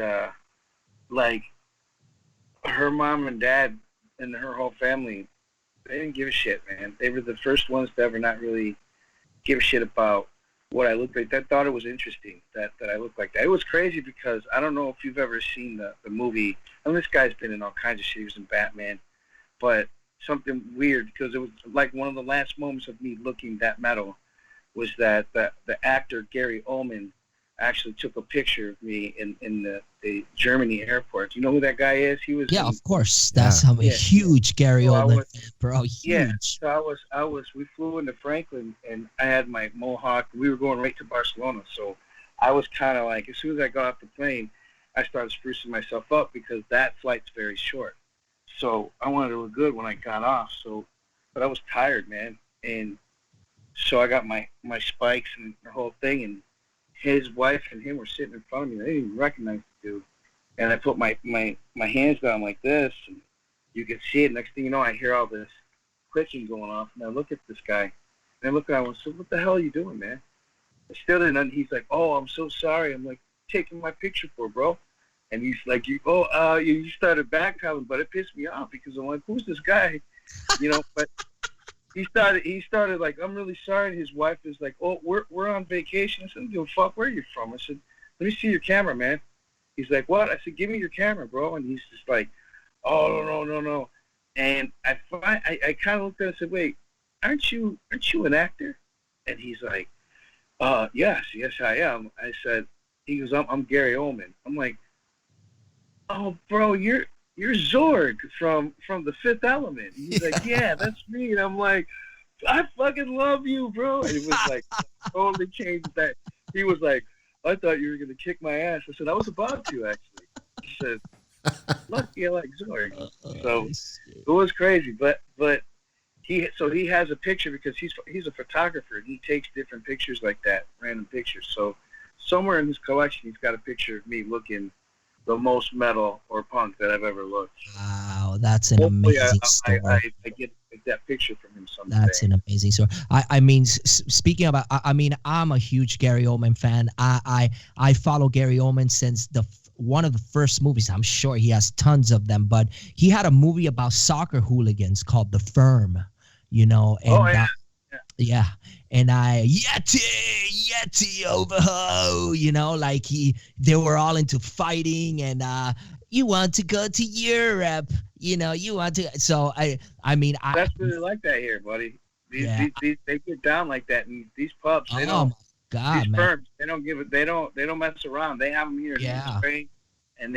S4: like her mom and dad and her whole family. They didn't give a shit, man. They were the first ones to ever not really give a shit about what I looked like. They thought it was interesting that I looked like that. It was crazy because I don't know if you've ever seen the movie. And this guy's been in all kinds of shit. He was in Batman. But something weird, because it was like one of the last moments of me looking that metal, was that the actor Gary Oldman actually took a picture of me in the Germany airport. Do you know who that guy is? He was
S2: of course. That's a huge Gary Oldman fan, bro. Huge.
S4: Yeah. So we flew into Franklin and I had my mohawk. We were going right to Barcelona. So I was kind of like, as soon as I got off the plane, I started sprucing myself up because that flight's very short. So I wanted to look good when I got off. But I was tired, man. And so I got my spikes and the whole thing, and his wife and him were sitting in front of me. They didn't even recognize the dude. And I put my hands down like this, and you can see it. Next thing you know, I hear all this clicking going off, and I look at this guy, and I look at him and say, "What the hell are you doing, man?" I still didn't. And he's like, "Oh, I'm so sorry." I'm like, "Taking my picture for, bro." And he's like, "You started backpedaling," but it pissed me off because I'm like, "Who's this guy?" But he started like, "I'm really sorry." And his wife is like, "Oh, we're on vacation." I said, "I don't give a fuck where you're from." I said, "Let me see your camera, man." He's like, "What?" I said, "Give me your camera, bro." And he's just like, "Oh, no. And I kind of looked at him and said, "Wait, aren't you an actor?" And he's like, yes, I am." I said, he goes, I'm Gary Oldman. I'm like, "Oh, bro, you're Zorg from The Fifth Element." He's like, "Yeah, that's me." And I'm like, "I fucking love you, bro." And it was like, totally changed that. He was like, "I thought you were going to kick my ass." I said, "I was about to, actually." He said, "Lucky I like Zorg." So it was crazy. But he has a picture because he's a photographer, and he takes different pictures like that, random pictures. So somewhere in his collection, he's got a picture of me looking the most metal or punk that I've ever looked.
S2: Wow, that's an
S4: Hopefully
S2: amazing story.
S4: I get that picture from him someday.
S2: That's an amazing story. I mean, speaking about, I mean, I'm a huge Gary Oldman fan. I follow Gary Oldman since one of the first movies. I'm sure he has tons of them, but he had a movie about soccer hooligans called The Firm. And yeah, and Yeti overho, like they were all into fighting, and you want to go to Europe, you want to. So I mean,
S4: that's really like that here, buddy. They get down like that in these pubs. They don't.
S2: My God,
S4: these
S2: man.
S4: firms, they don't give it. They don't mess around. They have them here in Spain, and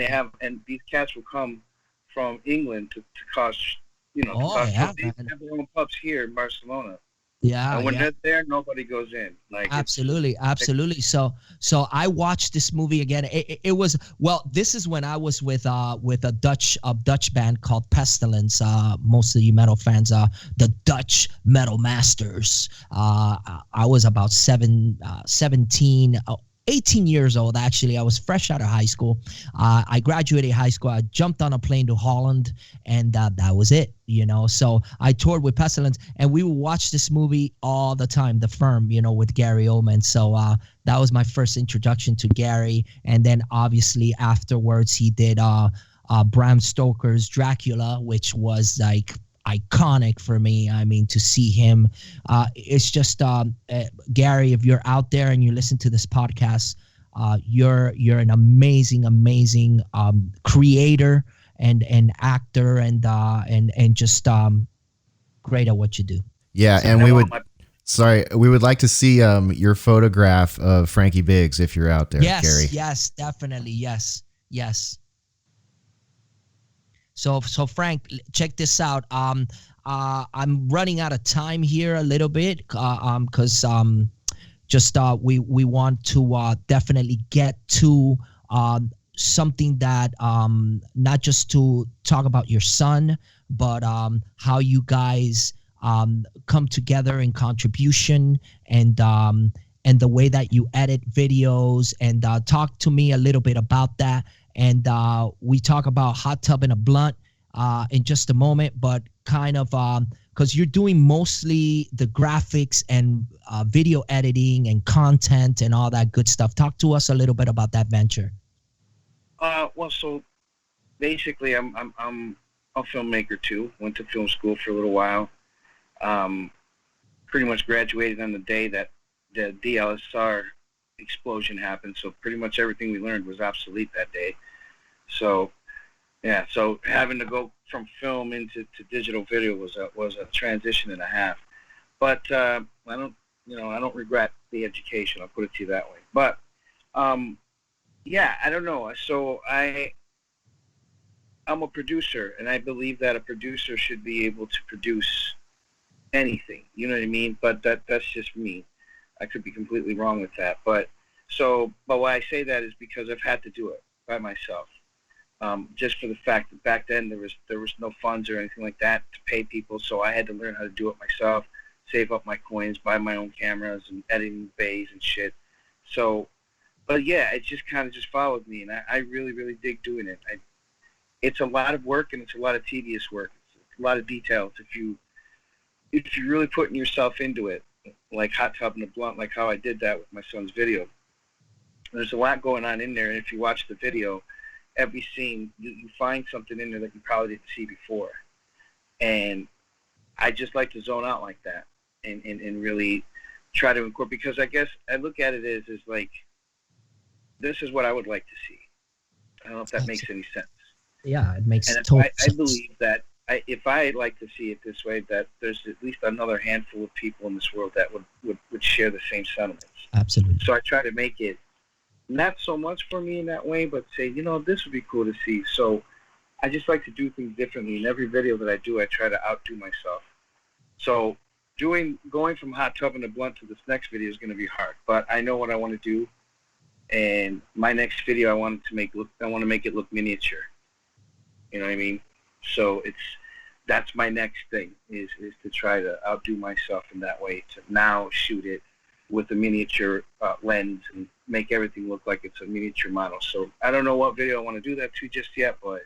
S4: these cats will come from England to cause. They have their own pubs here in Barcelona.
S2: Yeah,
S4: and when they're there, nobody goes in. Like
S2: absolutely. So I watched this movie again. It was this is when I was with a Dutch band called Pestilence. Most of you metal fans are the Dutch Metal Masters. I was about 18 years old, actually. I was fresh out of high school. I graduated high school. I jumped on a plane to Holland, and that was it, So I toured with Pestilence, and we would watch this movie all the time, The Firm, with Gary Oldman. So that was my first introduction to Gary. And then obviously afterwards, he did Bram Stoker's Dracula, which was like iconic for me. I mean, to see him, it's just Gary, if you're out there and you listen to this podcast, you're an amazing creator and actor and just great at what you do.
S1: Yeah, and we would like to see your photograph of Frankie Biggz if you're out there, Gary.
S2: Yes, definitely. Yes. So Frank, check this out. I'm running out of time here a little bit because we want to definitely get to something that not just to talk about your son, but how you guys come together in contribution and the way that you edit videos, and talk to me a little bit about that. And we talk about Hot Tub and a Blunt in just a moment, but kind of because you're doing mostly the graphics and video editing and content and all that good stuff. Talk to us a little bit about that venture.
S4: So basically, I'm a filmmaker too. Went to film school for a little while. Pretty much graduated on the day that the DLSR explosion happened. So pretty much everything we learned was obsolete that day. So having to go from film into digital video was a transition and a half. But I don't regret the education. I'll put it to you that way. But I don't know. So I'm a producer, and I believe that a producer should be able to produce anything. You know what I mean? But that's just me. I could be completely wrong with that. But why I say that is because I've had to do it by myself. Just for the fact that back then there was no funds or anything like that to pay people, so I had to learn how to do it myself, save up my coins, buy my own cameras and editing bays and shit. So, but yeah, it just kind of just followed me, and I really, really dig doing it. it's a lot of work and it's a lot of tedious work. It's a lot of details. If you really putting yourself into it, like hot tub and a blunt, like how I did that with my son's video, there's a lot going on in there. And if you watch the video, every scene, you find something in there that you probably didn't see before. And I just like to zone out like that and really try to incorporate, because I guess I look at it as like, this is what I would like to see. I don't know if that makes any sense.
S2: Yeah, it makes
S4: and
S2: total
S4: I
S2: sense.
S4: believe that if I like to see it this way, that there's at least another handful of people in this world that would share the same sentiments.
S2: Absolutely.
S4: So I try to make it not so much for me in that way, but say, this would be cool to see. So I just like to do things differently. In every video that I do, I try to outdo myself. So going from hot tub and a blunt to this next video is going to be hard, but I know what I want to do. And my next video, I want to make it look miniature. You know what I mean? So that's my next thing is to try to outdo myself in that way, to now shoot it with a miniature lens and make everything look like it's a miniature model. So I don't know what video I want to do that to just yet, but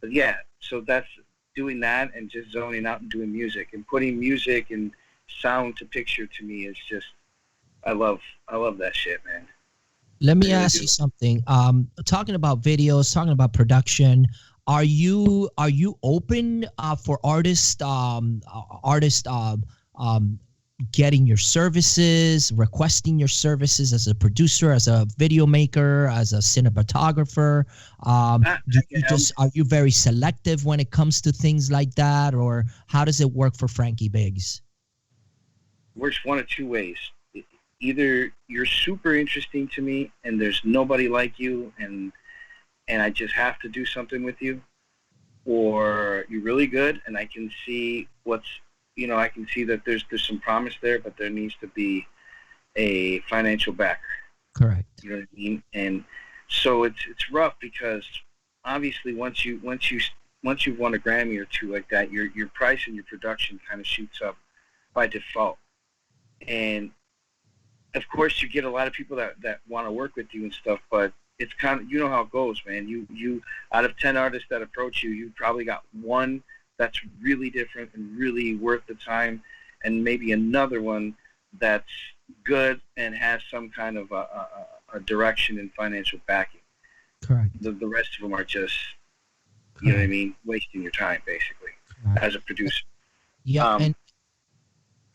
S4: yeah, so that's doing that and just zoning out and doing music and putting music and sound to picture. To me is just, I love that shit, man.
S2: Let me ask you something. Talking about videos, talking about production, are you open for artists getting your services, requesting your services as a producer, as a video maker, as a cinematographer? Are you very selective when it comes to things like that, or how does it work for Frankie Biggz?
S4: Works one of two ways. Either you're super interesting to me and there's nobody like you and I just have to do something with you, or you're really good and I can see I can see that there's some promise there, but there needs to be a financial backer.
S2: Correct.
S4: You know what I mean? And so it's rough because obviously once you've won a Grammy or two like that, your price and your production kind of shoots up by default. And of course you get a lot of people that want to work with you and stuff, but it's kind of, how it goes, man. You out of 10 artists that approach you, you probably got one that's really different and really worth the time, and maybe another one that's good and has some kind of a direction and financial backing.
S2: Correct.
S4: The rest of them are just, you know what I mean, wasting your time basically. Correct. As a producer.
S2: Yeah,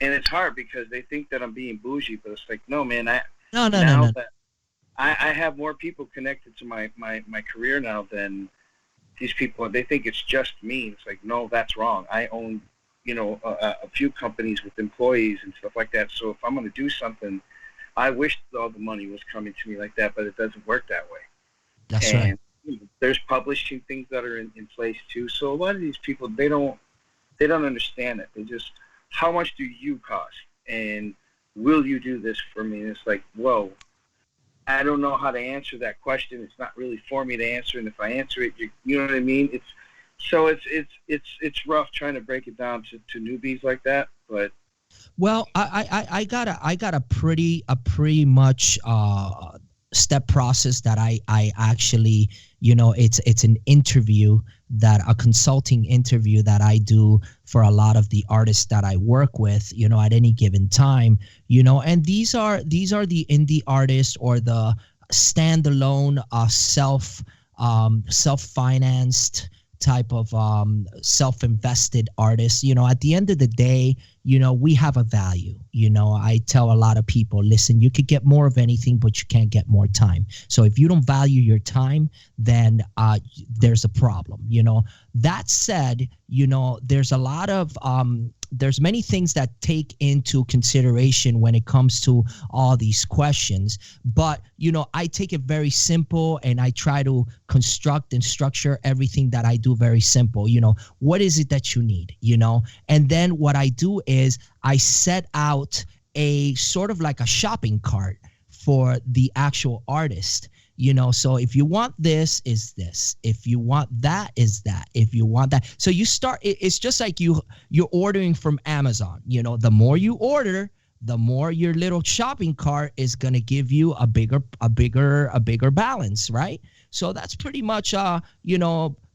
S4: and it's hard because they think that I'm being bougie, but it's like, no, man.
S2: No.
S4: That I have more people connected to my career now than these people. They think it's just me. It's like, no, that's wrong. I own, a few companies with employees and stuff like that. So if I'm going to do something, I wish all the money was coming to me like that, but it doesn't work that way.
S2: That's right.
S4: There's publishing things that are in place too. So a lot of these people, they don't understand it. They just, how much do you cost? And will you do this for me? And it's like, whoa, I don't know how to answer that question. It's not really for me to answer. And if I answer it, you know what I mean? It's rough trying to break it down to newbies like that. But
S2: well, I got a pretty much step process that I actually, it's an interview, a consulting interview that I do for a lot of the artists that I work with, at any given time, and these are the indie artists or the standalone self-financed type of self-invested artists. At the end of the day, we have a value. I tell a lot of people, listen, you could get more of anything, but you can't get more time. So if you don't value your time, then there's a problem. That said, there's a lot of there's many things that take into consideration when it comes to all these questions. But, I take it very simple and I try to construct and structure everything that I do very simple. What is it that you need, And then what I do is I set out a sort of like a shopping cart for the actual artist. So if you want this, is this. If you want that, is that. If you want that. So you start, it's just like you're ordering from Amazon. The more you order, the more your little shopping cart is going to give you a bigger balance, right? So that's pretty much,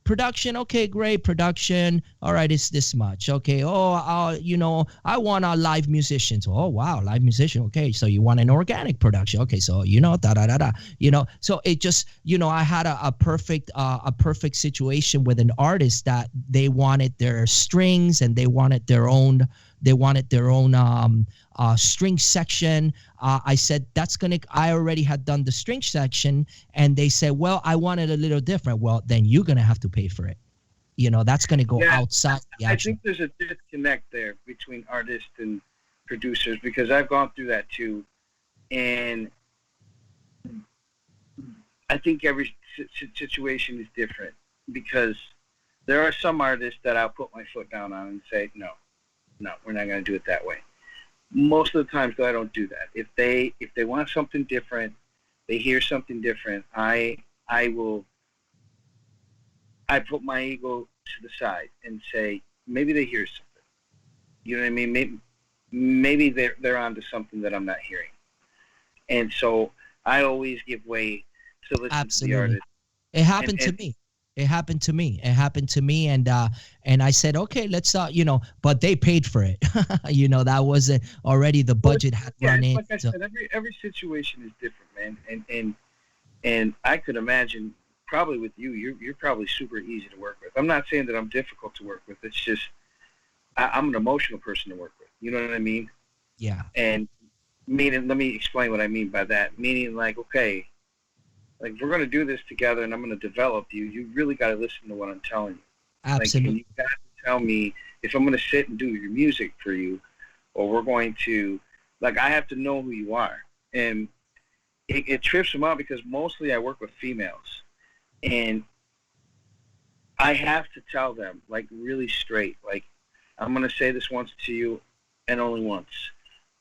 S2: production. Okay, great production. All right, it's this much. Okay. Oh, you know, I want a live musicians. Oh, wow, live musician. Okay, so you want an organic production. Okay, so you know, da da da da. You know, so it just, you know, I had a perfect situation with an artist that they wanted their strings and they wanted their own string section. I said, I already had done the string section, and they said, well, I want it a little different. Well, then you're going to have to pay for it. You know, that's going to go outside the actual.
S4: I think there's a disconnect there between artists and producers, because I've gone through that too. And I think every situation is different, because there are some artists that I'll put my foot down on and say, no, we're not going to do it that way. Most of the times, though, I don't do that. If they want something different, they hear something different, I put my ego to the side and say, maybe they hear something. You know what I mean? Maybe they're onto something that I'm not hearing. And so I always give way to listen to the artist.
S2: It happened to me. It happened to me. And I said, okay, let's you know, but they paid for it. You know, that wasn't already the budget had run in.
S4: Like I said, every situation is different, man. And I could imagine, probably with you, you're probably super easy to work with. I'm not saying that I'm difficult to work with. It's just I'm an emotional person to work with. You know what I mean?
S2: Yeah.
S4: And meaning, let me explain what I mean by that. Meaning, like, okay, like, if we're going to do this together and I'm going to develop you, you really got to listen to what I'm telling you.
S2: Absolutely.
S4: Like, you got to tell me if I'm going to sit and do your music for you, or we're going to, like, I have to know who you are. And it trips them out, because mostly I work with females. And I have to tell them, like, really straight, like, I'm going to say this once to you and only once.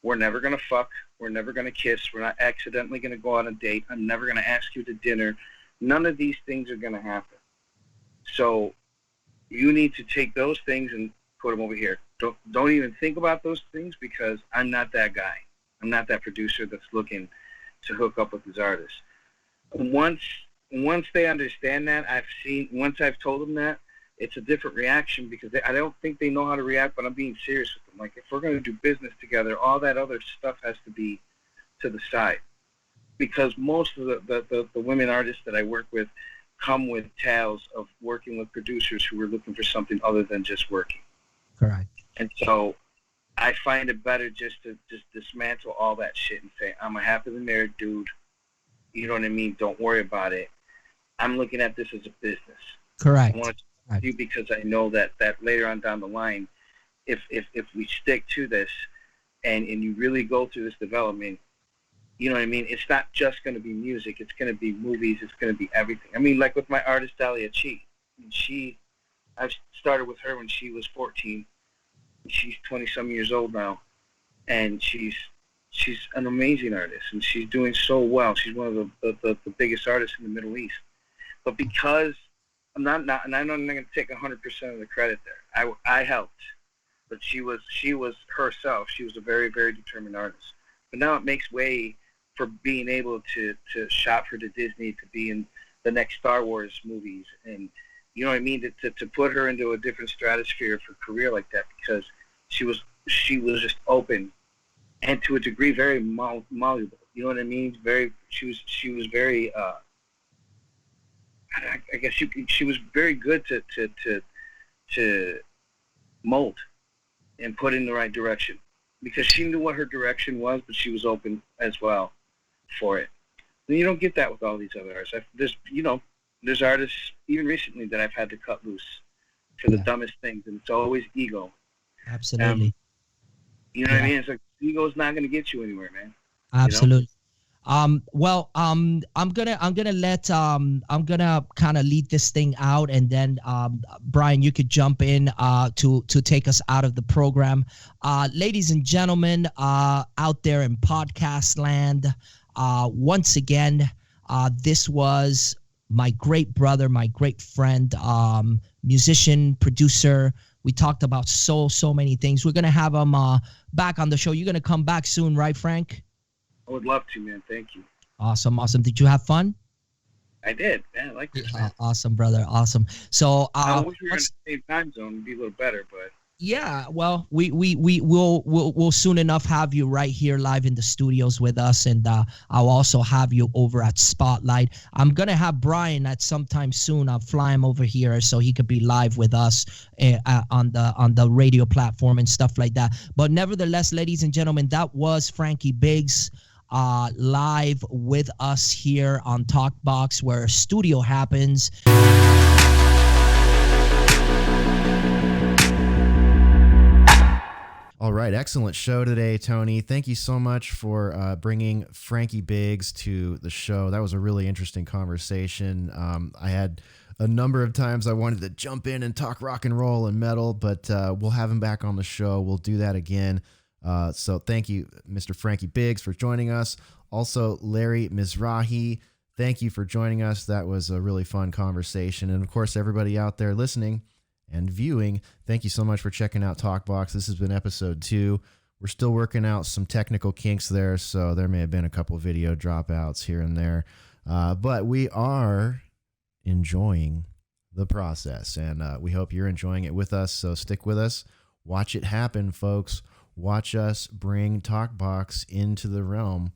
S4: We're never going to fuck. We're never going to kiss. We're not accidentally going to go on a date. I'm never going to ask you to dinner. None of these things are going to happen. So you need to take those things and put them over here. Don't even think about those things, because I'm not that guy. I'm not that producer that's looking to hook up with his artists. Once they understand that, once I've told them that, it's a different reaction, because I don't think they know how to react, but I'm being serious with them. Like, if we're going to do business together, all that other stuff has to be to the side, because most of the women artists that I work with come with tales of working with producers who were looking for something other than just working.
S2: Correct.
S4: And so I find it better just to dismantle all that shit and say, I'm a happily married dude. You know what I mean? Don't worry about it. I'm looking at this as a business.
S2: Correct.
S4: I want to talk to you because I know that later on down the line, if we stick to this and you really go through this development, you know what I mean? It's not just going to be music. It's going to be movies. It's going to be everything. I mean, like with my artist, Dahlia Chi. I started with her when she was 14. She's 20-some years old now. And she's an amazing artist. And she's doing so well. She's one of the biggest artists in the Middle East. But because and I'm not going to take 100% of the credit there. I helped. But she was herself. She was a very, very determined artist. But now it makes way for being able to shop her to Disney, to be in the next Star Wars movies, and you know what I mean, to put her into a different stratosphere for a career like that, because she was just open, and to a degree very malleable. You know what I mean? She was very I guess she was very good to mold and put in the right direction, because she knew what her direction was, but she was open as well for it. And you don't get that with all these other artists. There's artists even recently that I've had to cut loose for the dumbest things, and it's always ego.
S2: Absolutely.
S4: You know what I mean? It's like, ego's not going to get you anywhere, man.
S2: Absolutely. I'm gonna kind of lead this thing out, and then Bryan, you could jump in to take us out of the program. Ladies and gentlemen, out there in podcast land, once again, this was my great brother, my great friend, musician, producer. We talked about so many things. We're gonna have him back on the show. You're gonna come back soon, right, Frank?
S4: I would love to, man. Thank you.
S2: Awesome. Did you have fun?
S4: I did. Yeah, I like this.
S2: Yeah, awesome, brother. Awesome. So
S4: I wish we were in the same time zone. It'd be a little better, but.
S2: yeah, well, we'll soon enough have you right here live in the studios with us, and I'll also have you over at Spotlight. I'm gonna have Brian at some time soon. I'll fly him over here so he could be live with us on the radio platform and stuff like that. But nevertheless, ladies and gentlemen, that was Frankie Biggz live with us here on TalkBox, where studio happens.
S1: All right, excellent show today, Tony. Thank you so much for bringing Frankie Biggz to the show. That was a really interesting conversation. I had a number of times I wanted to jump in and talk rock and roll and metal, but we'll have him back on the show. We'll do that again. So thank you, Mr. Frankie Biggz, for joining us. Also, Larry Misrahi, thank you for joining us. That was a really fun conversation. And, of course, everybody out there listening and viewing, thank you so much for checking out TalkBox. This has been episode 2. We're still working out some technical kinks there, so there may have been a couple video dropouts here and there. But we are enjoying the process, and we hope you're enjoying it with us, so stick with us. Watch it happen, folks. Watch us bring TalkBox into the realm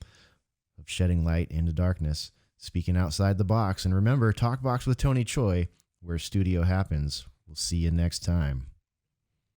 S1: of shedding light into darkness, speaking outside the box. And remember, TalkBox with Tony Choi, where studio happens. We'll see you next time.